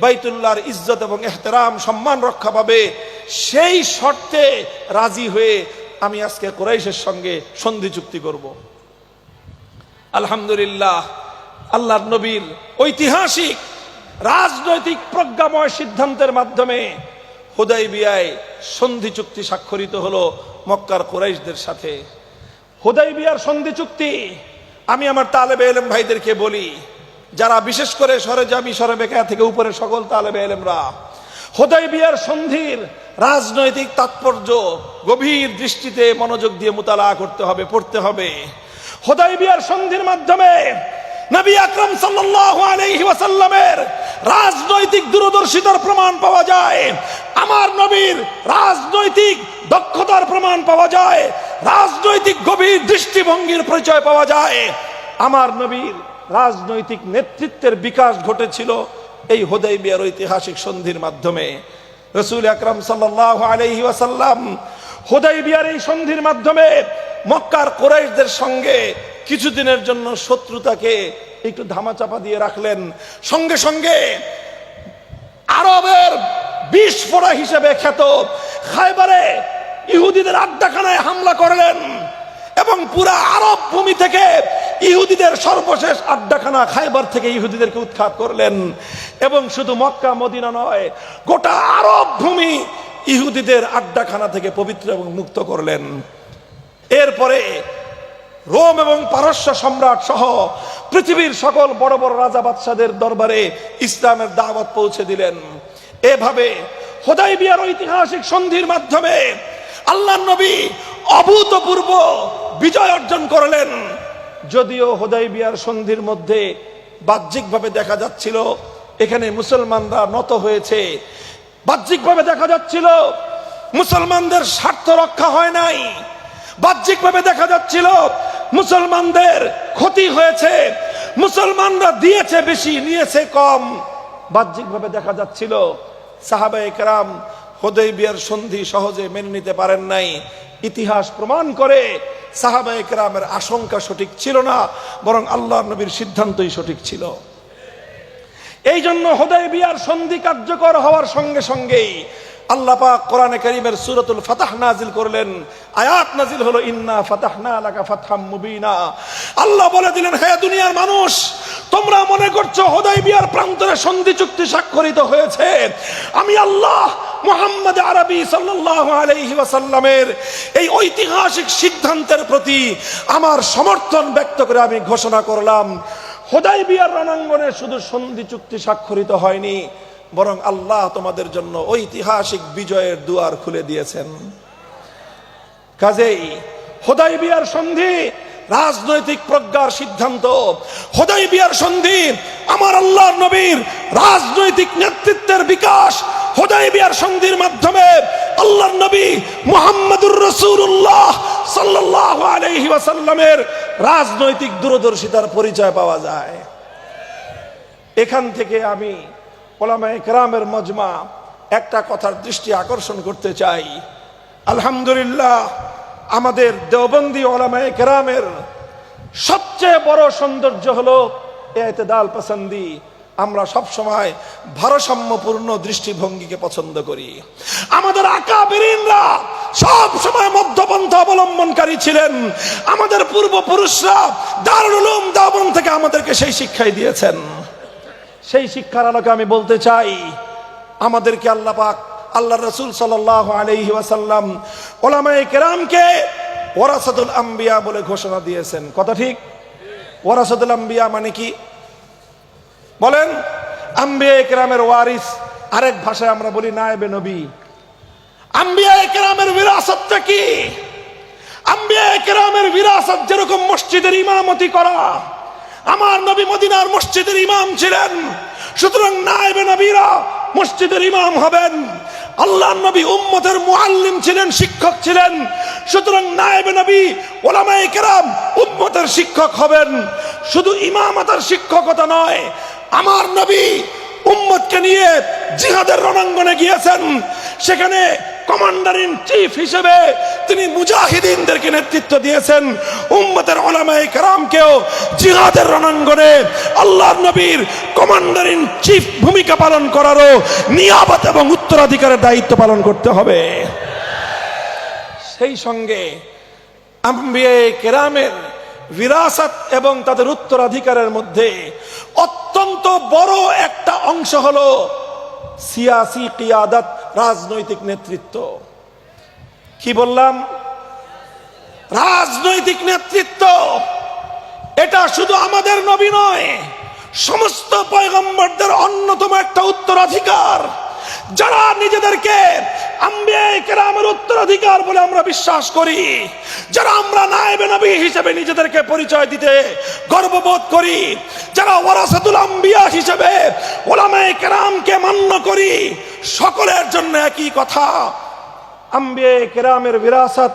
বাইতুল্লাহর ইজ্জত এবং ইহতিরাম সম্মান রক্ষা পাবে, সেই শর্তে রাজি হয়ে আমি আজকে কুরাইশের সঙ্গে সন্ধি চুক্তি করব। আলহামদুলিল্লাহ, আল্লাহর নবীর ঐতিহাসিক রাজনৈতিক প্রজ্ঞাময় সিদ্ধান্তের মাধ্যমে হুদাইবিয়ায় সন্ধি চুক্তি স্বাক্ষরিত হলো মক্কার কুরাইশদের সাথে। হুদাইবিয়ার সন্ধি চুক্তি আমি আমার তালেবে ইলম ভাইদেরকে বলি, যারা বিশেষ করে সরেজামি সরেবেকা থেকে উপরে সকল তালেবে ইলমরা, হুদাইবিয়ার সন্ধির রাজনৈতিক তাৎপর্য গভীর দৃষ্টিতে মনোযোগ দিয়ে মুতালা করতে হবে, পড়তে হবে। হুদাইবিয়ার সন্ধির মাধ্যমে নবী আকরাম সাল্লাল্লাহু আলাইহি ওয়াসাল্লামের রাজনৈতিক দূরদর্শিতার প্রমাণ পাওয়া যায়, আমার নবীর রাজনৈতিক দক্ষতার প্রমাণ পাওয়া যায়, রাজনৈতিক গভীর দৃষ্টিভঙ্গির পরিচয় পাওয়া যায়। আমার নবীর রাজনৈতিক নেতৃত্বের বিকাশ ঘটেছিল এই হুদাইবিয়ার ঐতিহাসিক সন্ধির মাধ্যমে। রাসূল আকরাম সাল্লাল্লাহু আলাইহি ওয়াসাল্লাম হুদাইবিয়ার এই সন্ধির মাধ্যমে মক্কার কুরাইশদের সঙ্গে কিছুদিনের জন্য শত্রুতাকে একটু ধামাচাপা দিয়ে রাখলেন। সঙ্গে সঙ্গে আরবের বিস্ফোরক হিসেবে খ্যাত খায়বারে ইহুদিদের আড্ডাখানায় হামলা করলেন এবং পুরা আরব ভূমি থেকে ইহুদিদের সর্বশেষ আড্ডাখানা খায়বার থেকে ইহুদিদেরকে উৎখাত করলেন। এবং শুধু মক্কা মদিনা নয়, গোটা আরব ভূমি ইহুদিদের আড্ডাখানা থেকে পবিত্র এবং মুক্ত করলেন। এরপরে রোম এবং পারস্য সম্রাট সহ পৃথিবীর সকল বড় বড় রাজা বাদশাদের দরবারে ইসলামের দাওয়াত পৌঁছে দিলেন। এভাবে হুদাইবিয়ার ঐতিহাসিক সন্ধির মাধ্যমে আল্লাহর নবী অভূতপূর্ব বিজয় অর্জন করলেন। যদিও হুদাইবিয়ার সন্ধির মধ্যে বাহ্যিকভাবে দেখা যাচ্ছিল এখানে মুসলমানরা নত হয়েছে, বাহ্যিকভাবে দেখা যাচ্ছিল মুসলমানদের স্বার্থ রক্ষা হয় নাই, বাহ্যিকভাবে দেখা যাচ্ছিল মুসলমানদের ক্ষতি হয়েছে, মুসলমানরা দিয়েছে বেশি নিয়েছে কম। বাহ্যিকভাবে দেখা যাচ্ছিল সাহাবায়ে কেরাম হুদাইবিয়ার সন্ধি সহজে মেনে নিতে পারেন নাই। ইতিহাস প্রমাণ করে সাহাবায়ে কেরামের আশঙ্কা সঠিক ছিল না, বরং আল্লাহর নবীর সিদ্ধান্তই সঠিক ছিল। এই জন্য হুদাইবিয়ার সন্ধি কার্যকর হওয়ার সঙ্গে সঙ্গেই আল্লাহ পাক কোরআনে কারীমের সূরাতুল ফাতহ নাজিল করলেন। আয়াত নাজিল হলো ইন্না ফাতাহনা লাকা ফাতহাম মুবিনা। আল্লাহ বলে দিলেন, হে দুনিয়ার মানুষ, তোমরা মনে করছো হুদাইবিয়ার প্রান্তরে সন্ধি চুক্তি স্বাক্ষরিত হয়েছে, আমি আল্লাহ মুহাম্মদ আরবি সাল্লাল্লাহু আলাইহি ওয়াসাল্লামের এই ঐতিহাসিক সিদ্ধান্তের প্রতি আমার সমর্থন ব্যক্ত করে আমি ঘোষণা করলাম, হুদায়বিয়ার রণাঙ্গনে শুধু সন্ধি চুক্তি স্বাক্ষরিত হয়নি, বরং আল্লাহ তোমাদের জন্য ঐতিহাসিক বিজয়ের দুয়ার খুলে দিয়েছেন। কাজেই হুদায়বিয়ার সন্ধি রাজনৈতিক প্রজ্ঞার সিদ্ধান্ত। হুদায়বিয়ার সন্ধি আমার আল্লাহর নবীর রাজনৈতিক নেতৃত্বের বিকাশ। হুদায়বিয়ার সন্ধির মাধ্যমে আল্লাহর নবী মুহাম্মদুর রাসূলুল্লাহ সাল্লাল্লাহু আলাইহি ওয়াসাল্লামের রাজনৈতিক দূরদর্শিতার পরিচয় পাওয়া যায়। এখান থেকে আমি উলামায়ে কেরামের মজমা একটা কথার দৃষ্টি আকর্ষণ করতে চাই। আলহামদুলিল্লাহ, আমাদের দেওবন্দি উলামায়ে কেরামের সবচেয়ে বড় সৌন্দর্য হলো ইতিদাল পছন্দি। আমরা সব সময় ভারসাম্যপূর্ণ দৃষ্টিভঙ্গিকে পছন্দ করি। আমাদের আকাবিরিনরা সব সময় মধ্যপন্থা অবলম্বনকারী ছিলেন। আমাদের পূর্বপুরুষরা দারুল উলুম দেওবন্দ থেকে আমাদেরকে সেই শিক্ষাই দিয়েছেন। সেই শিক্ষার আলোকে আমি বলতে চাই, আমাদেরকে আল্লাহ পাক, আল্লাহর রাসূল সাল্লাল্লাহু আলাইহি ওয়াসাল্লাম উলামায়ে কেরামকে ওয়ারাসাতুল আম্বিয়া বলে ঘোষণা দিয়েছেন। কথা ঠিক? ওয়ারাসাতুল আম্বিয়া মানে কি বলেন? আম্বিয়ায়ে কেরামের ওয়ারিস, আরেক ভাষায় আমরা বলি নায়েবে নবী। আম্বিয়ায়ে কেরামের বিরাসতটা কি? আম্বিয়ায়ে কেরামের বিরাসত যেরকম মসজিদের ইমামতি করা, আমার নবী মদিনার মসজিদের ইমাম ছিলেন, সুতরাং নায়েবে নবীরা মসজিদের ইমাম হবেন। আল্লাহর নবী উম্মতের মুআল্লিম ছিলেন, শিক্ষক ছিলেন, সুতরাং নায়েবে নবী উলামায়ে কেরাম উম্মতের শিক্ষক হবেন। শুধু ইমামতার শিক্ষকতা নয়, আমার নবী উম্মতকে নিয়ে জিহাদের রণাঙ্গনে গিয়েছেন। সেখানে কমান্ডার ইন চিফ হিসেবে তিনি মুজাহিদিনদেরকে নেতৃত্ব দিয়েছেন। উম্মতের উলামায়ে কেরামকেও জিহাদের রণাঙ্গনে আল্লাহর নবীর কমান্ডার ইন চিফ ভূমিকা পালন করারও নিয়াবত এবং উত্তরাধিকারের দায়িত্ব পালন করতে হবে। সেই সঙ্গে আম্বিয়ায়ে কেরামের বিরাসত এবং তাদের উত্তরাধিকারের মধ্যে অত্যন্ত বড় একটা অংশ হলো সিয়াসি কিয়াদত, রাজনৈতিক নেতৃত্ব। কি বললাম? রাজনৈতিক নেতৃত্ব। এটা শুধু আমাদের নবী নয়, সমস্ত পয়গম্বরদের অন্যতম একটা উত্তরাধিকার। যারা নিজেদেরকে আম্বিয়ায়ে কেরামের উত্তরাধিকার বলে আমরা বিশ্বাস করি, যারা আমরা নায়েবে নবী হিসেবে নিজেদেরকে পরিচয় দিতে গর্ববোধ করি, যারা ওয়ারাসাতুল আম্বিয়া হিসেবে উলামায়ে কেরামকে মান্য করি, সকলের জন্য একই কথা। আম্বিয়ায়ে কেরামের বিরাসত,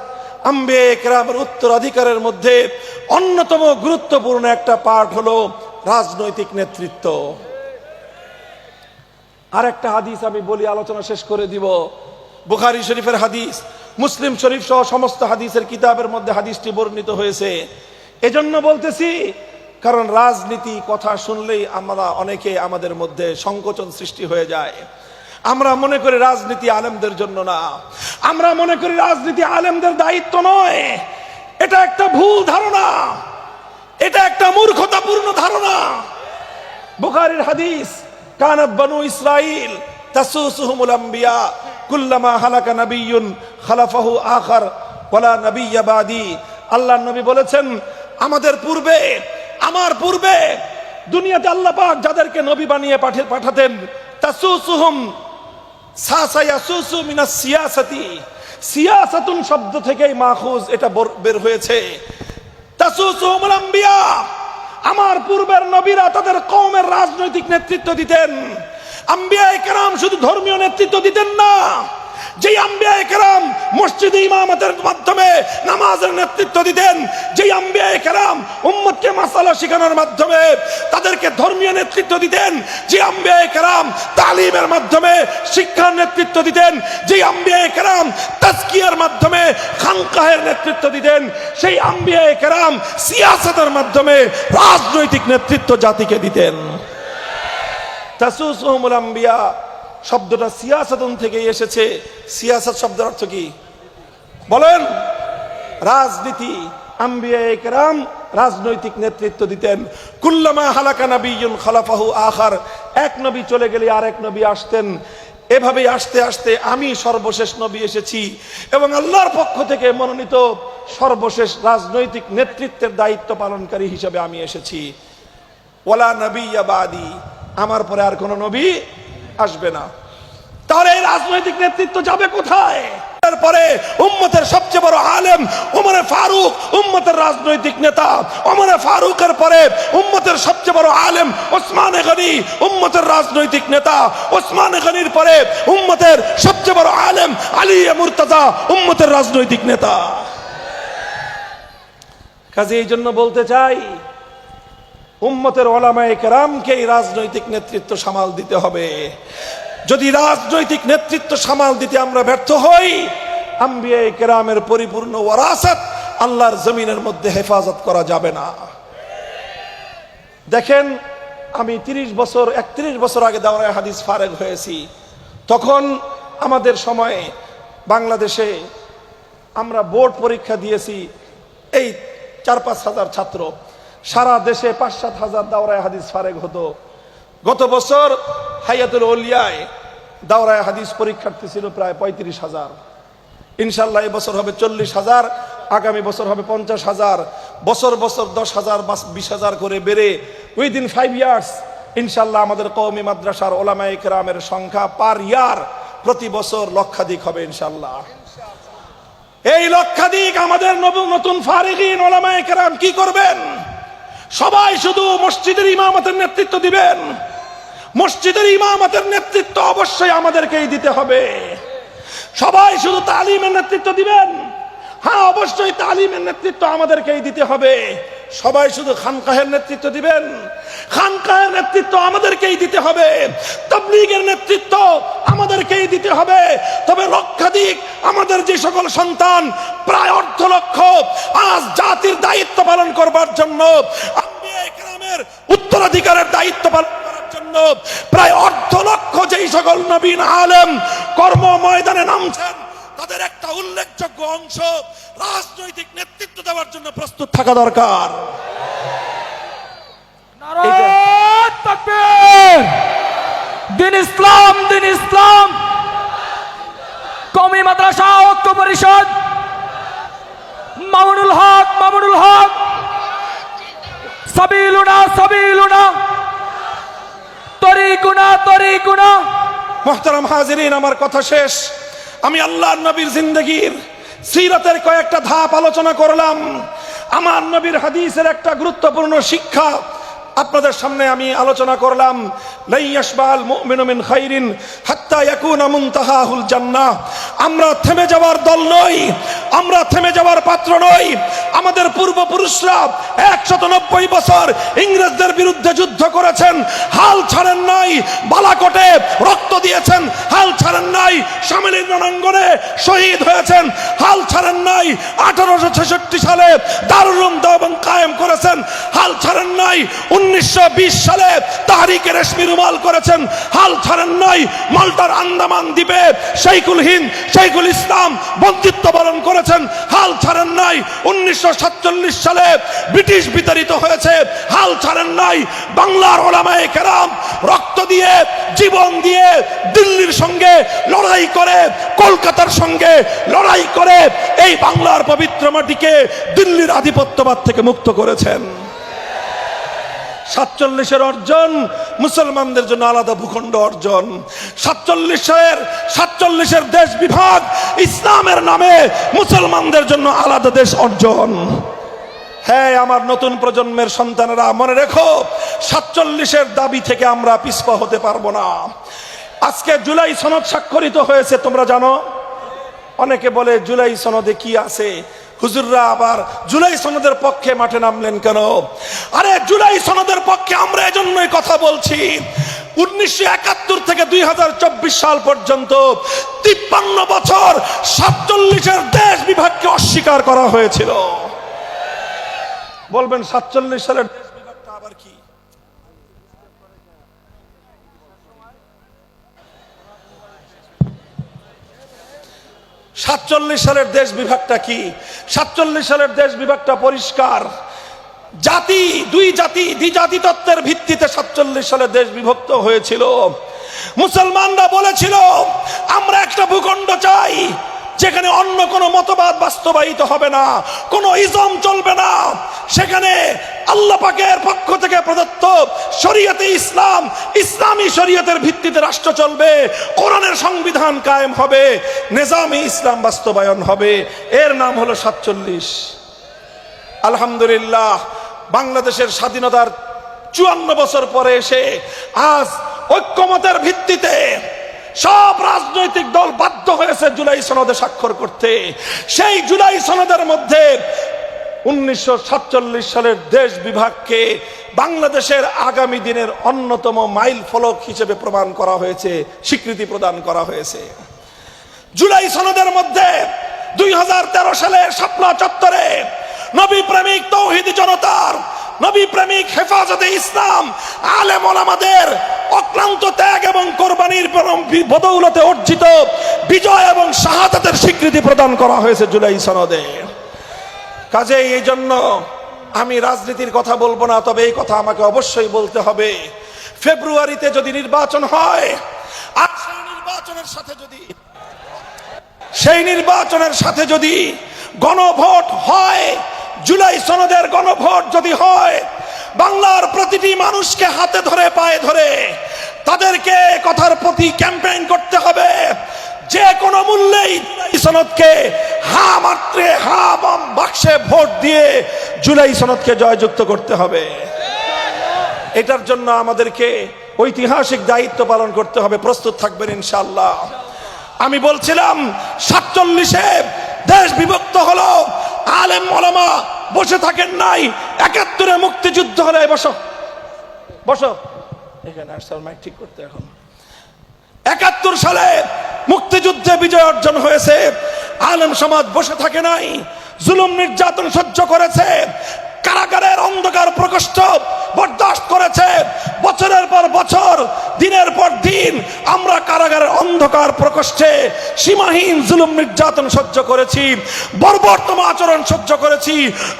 আম্বিয়ায়ে কেরামের উত্তরাধিকারের মধ্যে অন্যতম গুরুত্বপূর্ণ একটা পার্ট হলো রাজনৈতিক নেতৃত্ব। আর একটা হাদিস আমি বলি, আলোচনা শেষ করে দিব। বুখারী শরীফের হাদিস, মুসলিম শরীফ সহ সমস্ত হাদিসের কিতাবের মধ্যে হাদিসটি বর্ণিত হয়েছে। এজন্য বলতেছি, কারণ রাজনীতি কথা শুনলেই আমরা অনেকে আমাদের মধ্যে সংকোচন সৃষ্টি হয়ে যায়। আমরা মনে করি রাজনীতি আলেমদের জন্য না, আমরা মনে করি রাজনীতি আলেমদের দায়িত্ব নয়। এটা একটা ভুল ধারণা, এটা একটা মূর্খতাপূর্ণ ধারণা। বুখারীর হাদিস, কানাত বানু ইসরাইল তাসুসুহুমুল আম্বিয়া কুল্লামা হালাকা নাবিয়্যুন খালাফাহু আখার ওয়ালা নাবিয়্যা বাদি। আল্লাহর নবী বলেছেন, আমাদের পূর্বে, আমার পূর্বে দুনিয়াতে আল্লাহ পাক যাদেরকে নবী বানিয়ে পাঠাতেন, তাসুসুহুম সাসায়াসুসু মিনাস সিয়াসাতি, সিয়াসাতুন শব্দ থেকেই মাখুজ, এটা বের হয়েছে। তাসুসুহুমুল আম্বিয়া, আমার পূর্বের নবীরা তাদের কওমের রাজনৈতিক নেতৃত্ব দিতেন। আম্বিয়ায়ে কেরাম শুধু ধর্মীয় নেতৃত্ব দিতেন না, যেই আম্বিয়ায়ে কেরাম মসজিদে ইমামতের মাধ্যমে নামাজের নেতৃত্ব দিতেন, যেই আম্বিয়ায়ে কেরাম উম্মতকে মাসালা শেখানোর মাধ্যমে তাদেরকে ধর্মীয় নেতৃত্ব দিতেন, যে আম্বিয়ায়ে কেরাম তালিমের মাধ্যমে শিক্ষার নেতৃত্ব দিতেন, যেই আম্বিয়ায়ে কেরাম তাজকিয়ার মাধ্যমে খানকাহের নেতৃত্ব দিতেন, সেই আম্বিয়ায়ে কেরাম সিয়াসতের মাধ্যমে রাজনৈতিক নেতৃত্ব জাতিকে দিতেন। তাসুসুহুমুল আম্বিয়া শব্দটা সিয়াসাতুন থেকে এসেছে। সিয়াসাত শব্দের অর্থ কি বলেন? রাজনীতি। আম্বিয়ায়ে কেরাম রাজনৈতিক নেতৃত্ব দিতেন। কুল্লামা হালাকা নাবিয়্যুন খালাফাহু আখার, এক নবী চলে গেলে আরেক নবী আসতেন। এভাবে আস্তে আস্তে আমি সর্বশেষ নবী এসেছি এবং আল্লাহর পক্ষ থেকে মনোনীত সর্বশেষ রাজনৈতিক নেতৃত্বের দায়িত্ব পালনকারী হিসেবে আমি এসেছি। ওয়ালা নাবিয়্যা বাদি, আমার পরে আর কোন নবী আসবে না। তাহলে এই রাজনৈতিক নেতৃত্ব যাবে কোথায়? পরে উম্মতের সবচেয়ে বড় আলেম ওমর ফারুক উম্মতের রাজনৈতিক নেতা, ওমর ফারুকের পরে উম্মতের সবচেয়ে বড় আলেম ওসমান গনি উম্মতের রাজনৈতিক নেতা, ওসমান গনির পরে উম্মতের সবচেয়ে বড় আলেম আলী মুর্তজা উম্মতের রাজনৈতিক নেতা। কাজে এই জন্য বলতে চাই, উম্মতের ওলামায়ে কেরামকে এই রাজনৈতিক নেতৃত্ব সামাল দিতে হবে। যদি রাজনৈতিক নেতৃত্ব সামাল দিতে আমরা ব্যর্থ হই, আম্বিয়ায়ে কেরামের পরিপূর্ণ ওয়ারাসাত আল্লাহর জমিনের মধ্যে হেফাজত করা যাবে না। দেখেন, আমি 31 বছর আগে দাওরায়ে হাদিস ফারেগ হয়েছি। তখন আমাদের সময়ে বাংলাদেশে আমরা বোর্ড পরীক্ষা দিয়েছি, এই 4-5 হাজার ছাত্র, সারা দেশে 5-7 হাজার দাওরায়ে হাদিস ফারেগ হতো। গত বছর হায়াতুল ওলিয়ায় দাওরায়ে হাদিস পরীক্ষার্থী ছিল প্রায় 35,000। ইনশাল্লাহ এই বছর হবে 40,000, আগামী বছর হবে 50,000। বছর বছর 10,000 বা 20,000 করে বেড়ে উইদিন 5 ইয়ার্স ইনশাল্লাহ আমাদের কওমি মাদ্রাসার ওলামায়ে কেরামের সংখ্যা পার ইয়ার প্রতি বছর লক্ষাধিক হবে ইনশাল্লাহ। এই লক্ষাধিক আমাদের নতুন ফারিগিন ওলামায়ে কেরাম কি করবেন? সবাই শুধু মসজিদের ইমামতের নেতৃত্ব দিবেন। মসজিদের ইমামতের নেতৃত্ব অবশ্যই আমাদেরকেই দিতে হবে। সবাই শুধু তালিমের নেতৃত্ব দিবেন? হ্যাঁ, অবশ্যই তালিমের নেতৃত্ব আমাদেরকেই দিতে হবে। সবাই শুধু খানকাহের নেতৃত্ব দিবেন? খানকাহের নেতৃত্ব আমাদেরকেই দিতে হবে। তাবলীগের নেতৃত্ব আমাদেরকেই দিতে হবে। তবে লক্ষাধিক আমাদের যে সকল সন্তান, প্রায় 1.5 লক্ষ, আজ জাতির দায়িত্ব পালন করবার জন্য, আম্বিয়ায়ে কেরামের উত্তরাধিকারের দায়িত্ব পালন করার জন্য প্রায় 1.5 লক্ষ যেই সকল নবীন আলেম কর্ম ময়দানে নামছেন, তাদের একটা উল্লেখযোগ্য অংশ রাজনৈতিক নেতৃত্ব দেওয়ার জন্য প্রস্তুত থাকা দরকার। নারায়ে তাকবীর! দিন ইসলাম, দিন ইসলাম। কওমি মাদ্রাসা ঐক্য পরিষদ, মামুনুল হক, মামুনুল হক, সাবিলুনা, সাবিলুনা, তরিকুনা, তরিকুনা। মুহতারাম হাজিরিন, আমার কথা শেষ। আমি আল্লাহর নবীর জিন্দেগির সিরাতের কয়েকটা ধাপ আলোচনা করলাম। আমার নবীর হাদিসের একটা গুরুত্বপূর্ণ শিক্ষা আপনাদের সামনে আমি আলোচনা করলাম। লা ইয়াশবাল মুমিনু মিন খাইরিন হাত্তা ইয়াকুনা মুনতাহাহুল জান্নাহ। আমরা থেমে যাওয়ার দল নই, আমরা থেমে যাওয়ার পাত্র নই। আমাদের পূর্বপুরুষরা 190 বছর ইংরেজদের বিরুদ্ধে যুদ্ধ করেছেন, হাল ছাড়েন নাই। বালাকোটে রক্ত দিয়েছেন, হাল ছাড়েন নাই। শামলীর রণাঙ্গনে শহীদ হয়েছেন, হাল ছাড়েন নাই। 1866 সালে দারুল উলুম দেওবন্দ কায়েম করেছেন, হাল ছাড়েন নাই। 1920 সালে তাহরিকে রেশমি রুমাল করেছেন, হাল ছাড়েন নাই। মাল্টার আন্দামান দ্বীপে শেখুল হিন্দ, শেখুল ইসলাম বন্দিত্ব বরণ করেছেন, হাল ছাড়েন নাই। 1947 সালে ব্রিটিশ বিতাড়িত হয়েছে, হাল ছাড়েন নাই। বাংলার ওলামায়ে কেরাম রক্ত দিয়ে, জীবন দিয়ে দিল্লির সঙ্গে লড়াই করে, কলকাতার সঙ্গে লড়াই করে এই বাংলার পবিত্র মাটিকে দিল্লির আধিপত্যবাদ থেকে মুক্ত করেছেন। 47-এর অর্জন মুসলমানদের জন্য আলাদা ভূখণ্ড অর্জন। 47-এর দেশ বিভাগ ইসলামের নামে মুসলমানদের জন্য আলাদা দেশ অর্জন। হ্যাঁ, আমার নতুন প্রজন্মের সন্তানেরা মনে রেখো, 47-এর দাবি থেকে আমরা পিছপা হতে পারবো না। আজকে জুলাই সনদ স্বাক্ষরিত হয়েছে, তোমরা জানো। অনেকে বলে জুলাই সনদে কি আছে? হুজুররা আবার জুলাই সনদের পক্ষে মাঠে নামলেন কেন? আরে জুলাই সনদের পক্ষে আমরা এজন্যই কথা বলছি, 1971 থেকে 2024 সাল পর্যন্ত 53 বছর 47-এর দেশ বিভাগকে অস্বীকার করা হয়েছিল। বলবেন 47 সালের দেশ বিভাগটা আবার কি? সালের দেশ বিভাগটা কি? 47 সালের দেশ বিভাগটা পরিষ্কার। জাতি, দুই জাতি, দ্বিজাতি তত্ত্বের ভিত্তিতে 47 সালে দেশ বিভক্ত হয়েছিল। মুসলমানরা বলেছিল আমরা একটা ভূখণ্ড চাই যেখানে অন্য কোনো মতবাদ বাস্তবায়িত হবে না, কোনো ইজম চলবে না, সেখানে আল্লাহ পাকের পক্ষ থেকে প্রদত্ত শরীয়তে ইসলাম, ইসলামী শরীয়তের ভিত্তিতে রাষ্ট্র চলবে, কোরআনের সংবিধান কায়েম হবে, নিজামে ইসলাম বাস্তবায়ন হবে। এর নাম হলো 47। আলহামদুলিল্লাহ, বাংলাদেশের স্বাধীনতার 54 বছর পরে এসে আজ ঐক্যমতের ভিত্তিতে সব রাজনৈতিক দল বাধ্য হয়েছে জুলাই সনদে স্বাক্ষর করতে। সেই জুলাই সনদের মধ্যে 1947 সালের দেশ বিভাগকে বাংলাদেশের আগামী দিনের অন্যতম মাইল ফলক হিসেবে প্রমাণ করা হয়েছে, স্বীকৃতি প্রদান করা হয়েছে। জুলাই সনদের মধ্যে 2013 সালের শাপলা চত্বরে নবী প্রেমিক তৌহিদি জনতার, নবী প্রেমিক হেফাজতে ইসলাম আলেম ওলামাদের অক্লান্ত ত্যাগ এবং কোরবানির বদৌলতে অর্জিত বিজয় এবং শাহাদাতের স্বীকৃতি প্রদান করা হয়েছে জুলাই সনদে। কাজেই এই জন্য আমি রাজনীতির কথা বলবো না, তবে এই কথা আমাকে অবশ্যই বলতে হবে। ফেব্রুয়ারিতে যদি নির্বাচন হয়, আর সেই নির্বাচনের সাথে যদি গণভোট হয়, জুলাই সনদের গণভোট যদি হয়, বাংলার প্রতিটি মানুষকে হাতে ধরে পায়ে ধরে তাদেরকে কথার প্রতি ক্যাম্পেইন করতে হবে, যে কোনো মূল্যেই সনদকে হা মাত্রে হা বাক্সে ভোট দিয়ে জুলাই সনদকে জয়যুক্ত করতে হবে। এটার জন্য আমাদেরকে ঐতিহাসিক দায়িত্ব পালন করতে হবে। প্রস্তুত থাকবেন ইনশাআল্লাহ। আমি বলছিলাম 47-এ দেশ বিভক্ত হলো, আলেম ওলামা বসে থাকেন নাই। 71-এ মুক্তিযুদ্ধ হলে, বসো বসো এখানে আসলে মাইক ঠিক করতে। এখন 71 সালে মুক্তিযুদ্ধে বিজয় অর্জন হয়েছে, আলেম সমাজ বসে থাকে নাই, জুলুম নির্যাতন সহ্য করেছে, কারাগারের অন্ধকার প্রকোষ্ঠ বরদাস্ত করেছে। বছরের পর বছর, দিনের পর দিন আমরা কারাগারের অন্ধকার প্রকোষ্ঠে সীমাহীন জুলুম নির্যাতন সহ্য করেছি, বর্বরতম আচরণ সহ্য করেছি,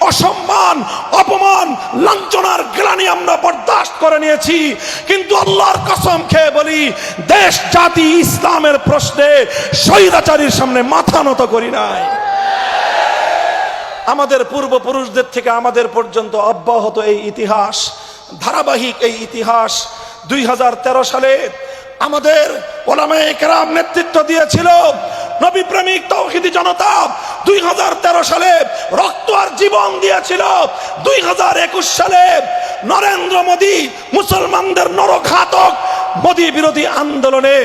অসম্মান, অপমান, লাঞ্ছনার গ্লানি আমরা বরদাস্ত করে নিয়েছি। কিন্তু আল্লাহর কসম খেয়ে বলি, দেশ জাতি ইসলামের প্রশ্নে স্বৈরাচারীর সামনে মাথা নত করি নাই। আমাদের পূর্বপুরুষদের থেকে আমাদের পর্যন্ত অব্যাহত এই ইতিহাস, ধারাবাহিক এই ইতিহাস। 2013 সালে আমাদের ওলামায়ে কেরাম নেতৃত্ব দিয়েছিল নবী প্রেমিক তৌহিদি জনতা। 2013 সালে রক্ত আর জীবন দিয়েছিল। 2021 সালে নরেন্দ্র মোদী মুসলমানদের নরঘাতক মোদী বিরোধী আন্দোলনে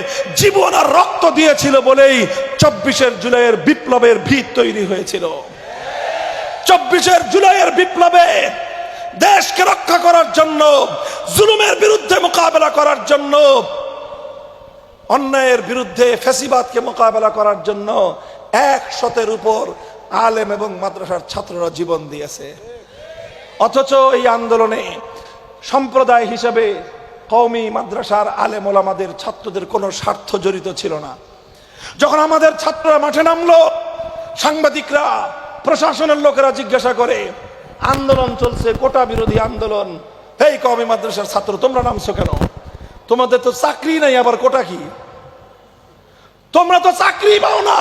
জীবন আর রক্ত দিয়েছিল বলেই 24 জুলাইয়ের বিপ্লবের ভিত তৈরি হয়েছিল। 24 জুলাইয়ের বিপ্লবে দেশকে রক্ষা করার জন্য, জুলুমের বিরুদ্ধে মোকাবেলা করার জন্য, অন্যায়ের বিরুদ্ধে ফ্যাসিবাদকে মোকাবেলা করার জন্য 100-এর উপর আলেম এবং মাদ্রাসার ছাত্ররা জীবন দিয়েছে। অথচ এই আন্দোলনে সম্প্রদায় হিসেবে কওমি মাদ্রাসার আলেম ওলামাদের ছাত্রদের কোনো স্বার্থ জড়িত ছিল না। যখন আমাদের ছাত্ররা মাঠে নামলো, সাংবাদিকরা, প্রশাসনের লোকেরা জিজ্ঞাসা করে, আন্দোলন চলছে, কোটা বিরোধী আন্দোলন, এই কওমি মাদ্রাসার ছাত্র তোমরা নামছো কেন? তোমাদের তো চাকরি নাই, আবার কোটা কি? তোমরা তো চাকরি পাও না,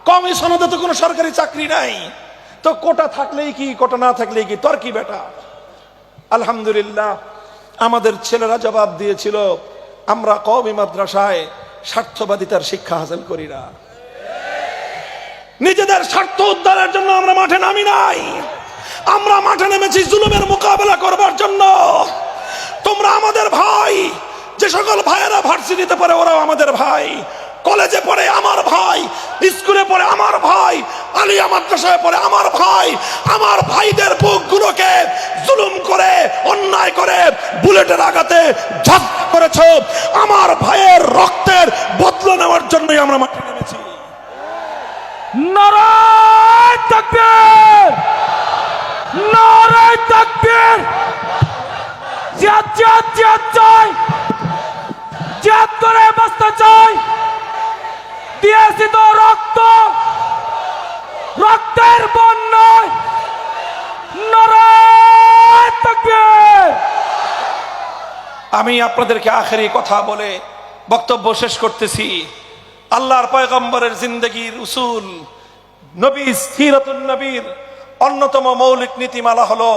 কওমি সনদে তো কোনো সরকারি চাকরি নাই, তো কোটা থাকলেই কি, কোটা না থাকলেই কি, তোর কি বেটা? আলহামদুলিল্লাহ, আমাদের ছেলেরা জবাব দিয়েছিল, আমরা কওমি মাদ্রাসায় স্বার্থবাদিতার শিক্ষা হাসিল করি না, নিজেদের স্বার্থ উদ্ধারের জন্য আমরা মাঠে নামি নাই, আমরা মাঠে নেমেছি জুলুমের মোকাবেলা করবার জন্য। তোমরা আমাদের ভাই, যে সকল ভাইয়েরা ভার্সিটিতে পড়ে ওরাও আমাদের ভাই, কলেজে পড়ে আমার ভাই, স্কুলে পড়ে আমার ভাই, আলিয়া মাদ্রাসায় পড়ে আমার ভাই। আমার ভাইদের বুকগুলোকে জুলুম করে, অন্যায় করে, বুলেটের আঘাতে ঝাঁঝরা করেছো। আমার ভাইয়ের রক্তের বদলা নেওয়ার জন্যই আমরা মাঠে নেমেছি। নারায়ে তাকবীর, নারায়ে তাকবীর। জিহাদ জিহাদ জিহাদ চাই, জিহাদ করে বাঁচতে চাই। দিয়েছি তো রক্ত, রক্তের বন্যায়। নারায়ে তাকবীর। আমি আপনাদেরকে আখেরি কথা বলে বক্তব্য শেষ করতেছি। আল্লাহর পয়গম্বরের জিন্দগির উসুল, নবী সিরাতুন নবীর অন্যতম মৌলিক নীতিমালা হলো,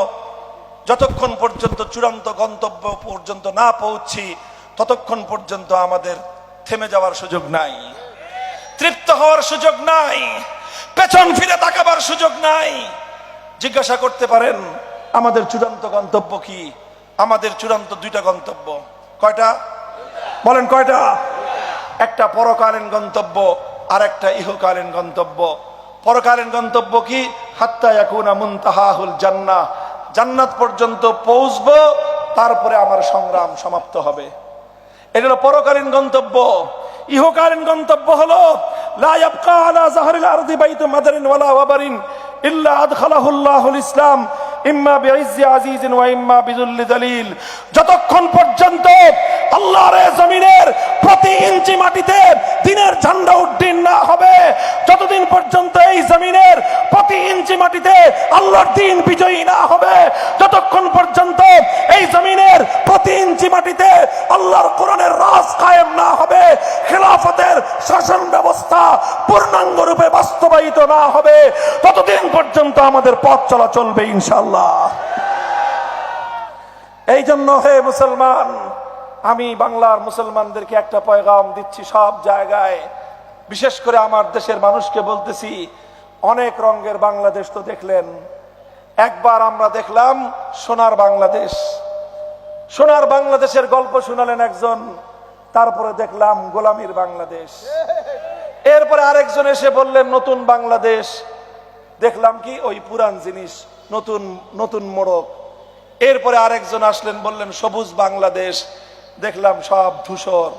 যতক্ষণ পর্যন্ত চূড়ান্ত গন্তব্য পর্যন্ত না পৌঁছি ততক্ষণ পর্যন্ত আমাদের থেমে যাওয়ার সুযোগ নাই, তৃপ্ত হওয়ার সুযোগ নাই, পেছন ফিরে তাকাবার সুযোগ নাই। জিজ্ঞাসা করতে পারেন আমাদের চূড়ান্ত গন্তব্য কি? আমাদের চূড়ান্ত দুইটা গন্তব্য। কয়টা বলেন? কয়টা? একটা পরকালীন গন্তব্য আর একটা ইহকালীন গন্তব্য। পরকালীন গন্তব্য কি? হাত্তা ইয়াকুনা মুনতাহাহুল জান্নাহ, জান্নাত পর্যন্ত পৌঁছবো, তারপরে আমার সংগ্রাম সমাপ্ত হবে। এটা হলো পরকালীন গন্তব্য। ইহকালীন গন্তব্য হলো লা ইয়াবকা আলা যাহরিল আরদি বাইতুম মাদারিন ওয়ালা ওয়াবারিন ইল্লা আদখালাহুল্লাহুল ইসলাম ইম্মা বিইজ্জি আজিজিন ওয়া ইম্মা বিযুল্লি যালিল। যতক্ষণ পর্যন্ত আল্লাহর এই জমিনের প্রতি ইঞ্চি মাটিতে দ্বীনের ঝান্ডা উড্ডীন না হবে, যতদিন পর্যন্ত এই জমিনের প্রতি ইঞ্চি মাটিতে আল্লাহর দ্বীন বিজয়ী না হবে, যতক্ষণ পর্যন্ত এই জমিনের প্রতি ইঞ্চি মাটিতে আল্লাহর কোরআনের রাজ কায়েম না হবে, খেলাফতের শাসন ব্যবস্থা পূর্ণাঙ্গ রূপে বাস্তবায়িত না হবে, ততদিন পর্যন্ত আমাদের পথ চলা চলবে ইনশাআল্লাহ। এই জন্য হে মুসলমান, আমি বাংলার মুসলমানদেরকে একটা পয়গাম দিচ্ছি সব জায়গায়, বিশেষ করে আমার দেশের মানুষকে বলতেছি, অনেক রঙের বাংলাদেশ তো দেখলেন। একবার আমরা দেখলাম সোনার বাংলাদেশ, সোনার বাংলাদেশের গল্প শুনালেন একজন, তারপরে দেখলাম গোলামীর বাংলাদেশ, এরপরে আরেকজন এসে বললেন নতুন বাংলাদেশ, দেখলাম কি ওই পুরান জিনিস, নতুন নতুন মোড়ক। এরপরে আরেকজন আসলেন, বললেন সবুজ বাংলাদেশ, দেখলাম সব ধূসর।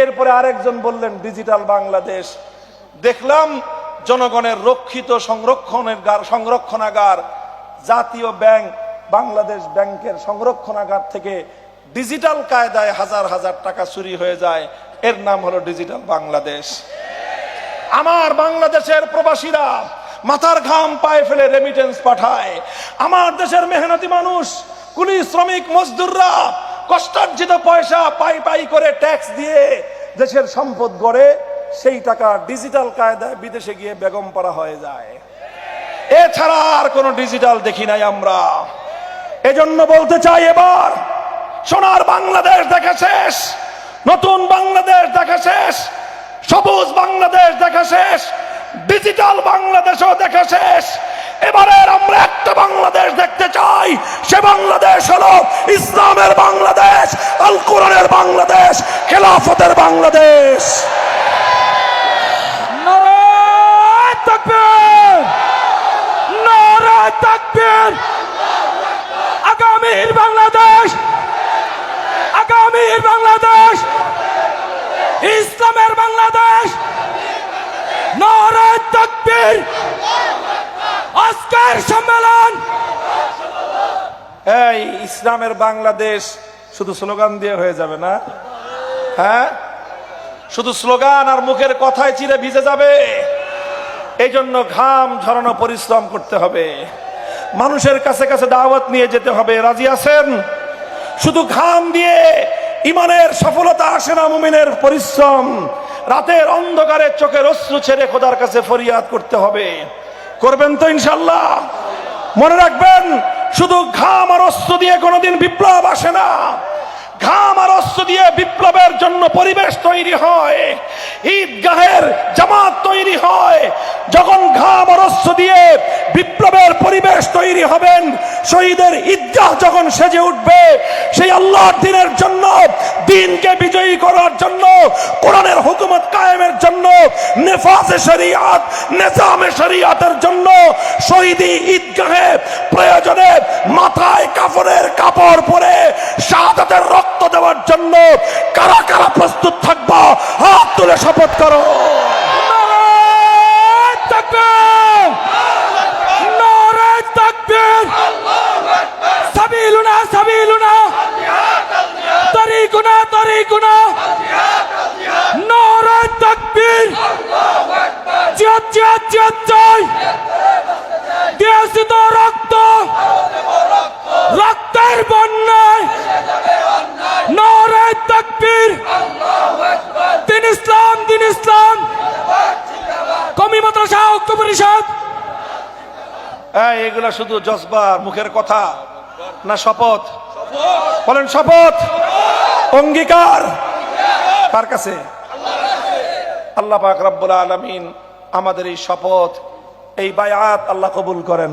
এরপরে আরেকজন বললেন ডিজিটাল বাংলাদেশ, দেখলাম জনগণের রক্ষিত সংরক্ষণাগার জাতীয় ব্যাংক বাংলাদেশ ব্যাংকের সংরক্ষণাগার থেকে ডিজিটাল কায়দায় হাজার হাজার টাকা চুরি হয়ে যায়, এর নাম হলো ডিজিটাল বাংলাদেশ। আমার বাংলাদেশের প্রবাসীরা মাথার ঘাম পায়ে ফেলে রেমিটেন্স পাঠায়, আমার দেশের মেহনতি মানুষ, কুলি শ্রমিক মজদুররা কষ্টার্জিত পয়সা পাই পাই করে ট্যাক্স দিয়ে দেশের সম্পদ গড়ে, সেই টাকা ডিজিটাল কায়দায় বিদেশে গিয়ে বেগম পাড়া হয়ে যায়। এছাড়া আর কোন ডিজিটাল দেখি নাই আমরা। এজন্য বলতে চাই, এবার সোনার বাংলাদেশ দেখা শেষ, নতুন বাংলাদেশ দেখা শেষ, সবুজ বাংলাদেশ দেখা শেষ, ডিজিটাল বাংলাদেশও দেখা শেষ। এবারের আমরা একটা বাংলাদেশ দেখতে চাই, সে বাংলাদেশ হলো ইসলামের বাংলাদেশ, আল কোরআনের বাংলাদেশ, খেলাফতের বাংলাদেশ। নারায়ে তাকবীর, নারায়ে তাকবীর। আগামীর বাংলাদেশ, আগামীর বাংলাদেশ, ইসলামের বাংলাদেশ। নারায়ে তাকবীর। আজকের সম্মেলন এই ইসলামের বাংলাদেশ শুধু স্লোগান দিয়ে হয়ে যাবে না, হ্যাঁ? শুধু স্লোগান আর মুখের কথায় চিরে ভিজে যাবে? এই জন্য ঘাম ঝরানো পরিশ্রম করতে হবে, মানুষের কাছে কাছে দাওয়াত নিয়ে যেতে হবে। রাজি আছেন? শুধু ঘাম দিয়ে ইমানের সফলতা আসে না, মুমিনের পরিশ্রম। রাতের অন্ধকারে চোখের অশ্রু ছেড়ে খোদার কাছে ফরিয়াদ করতে হবে। করবেন তো ইনশাল্লাহ? মনে রাখবেন, শুধু ঘাম আর অশ্রু দিয়ে কোনোদিন বিপ্লব আসে না। ঘাম আর অশ্রু দিয়ে বিপ্লবের জন্য পরিবেশ তৈরি হয়, ঈদগাহের জামাত তৈরি হয়। যখন ঘাম আর অশ্রু দিয়ে বিপ্লবের পরিবেশ তৈরি হবেন, শহীদের ঈদগাহ যখন সেজে উঠবে, সেই আল্লাহর দ্বীনের জন্য, দ্বীনকে বিজয়ী করার জন্য, কোরআনের হুকুমত কায়েমের জন্য, নেফাজে শরিয়াত, নিজামে শরিয়াতের জন্য শহীদি ঈদগাহে প্রয়োজনে মাথায় কাফনের কাপড় পরে শাহাদাতের রক্ত দেওয়ার জন্য কারা কারা প্রস্তুত থাকবো? হাত তুলে শপথ করো। নারায়ে তাকবীর, নারায়ে তাকবীর। সাবিলুনা সাবিলুনা, তরিকুনা তরিকুনা। নারায়ে তাকবীর। জিহাদ জিহাদ জিহাদ চাই, দিয়েছি তো রক্ত, রক্তের বন্যায়। নারায়ে তাকবীর। হ্যাঁ, এগুলা শুধু জজবার মুখের কথা না শপথ? বলেন শপথ, অঙ্গীকার কার কাছে? আল্লাহ পাক রব্বুল আলামিন আমাদের এই শপথ, এই বায়াত আল্লাহ কবুল করেন।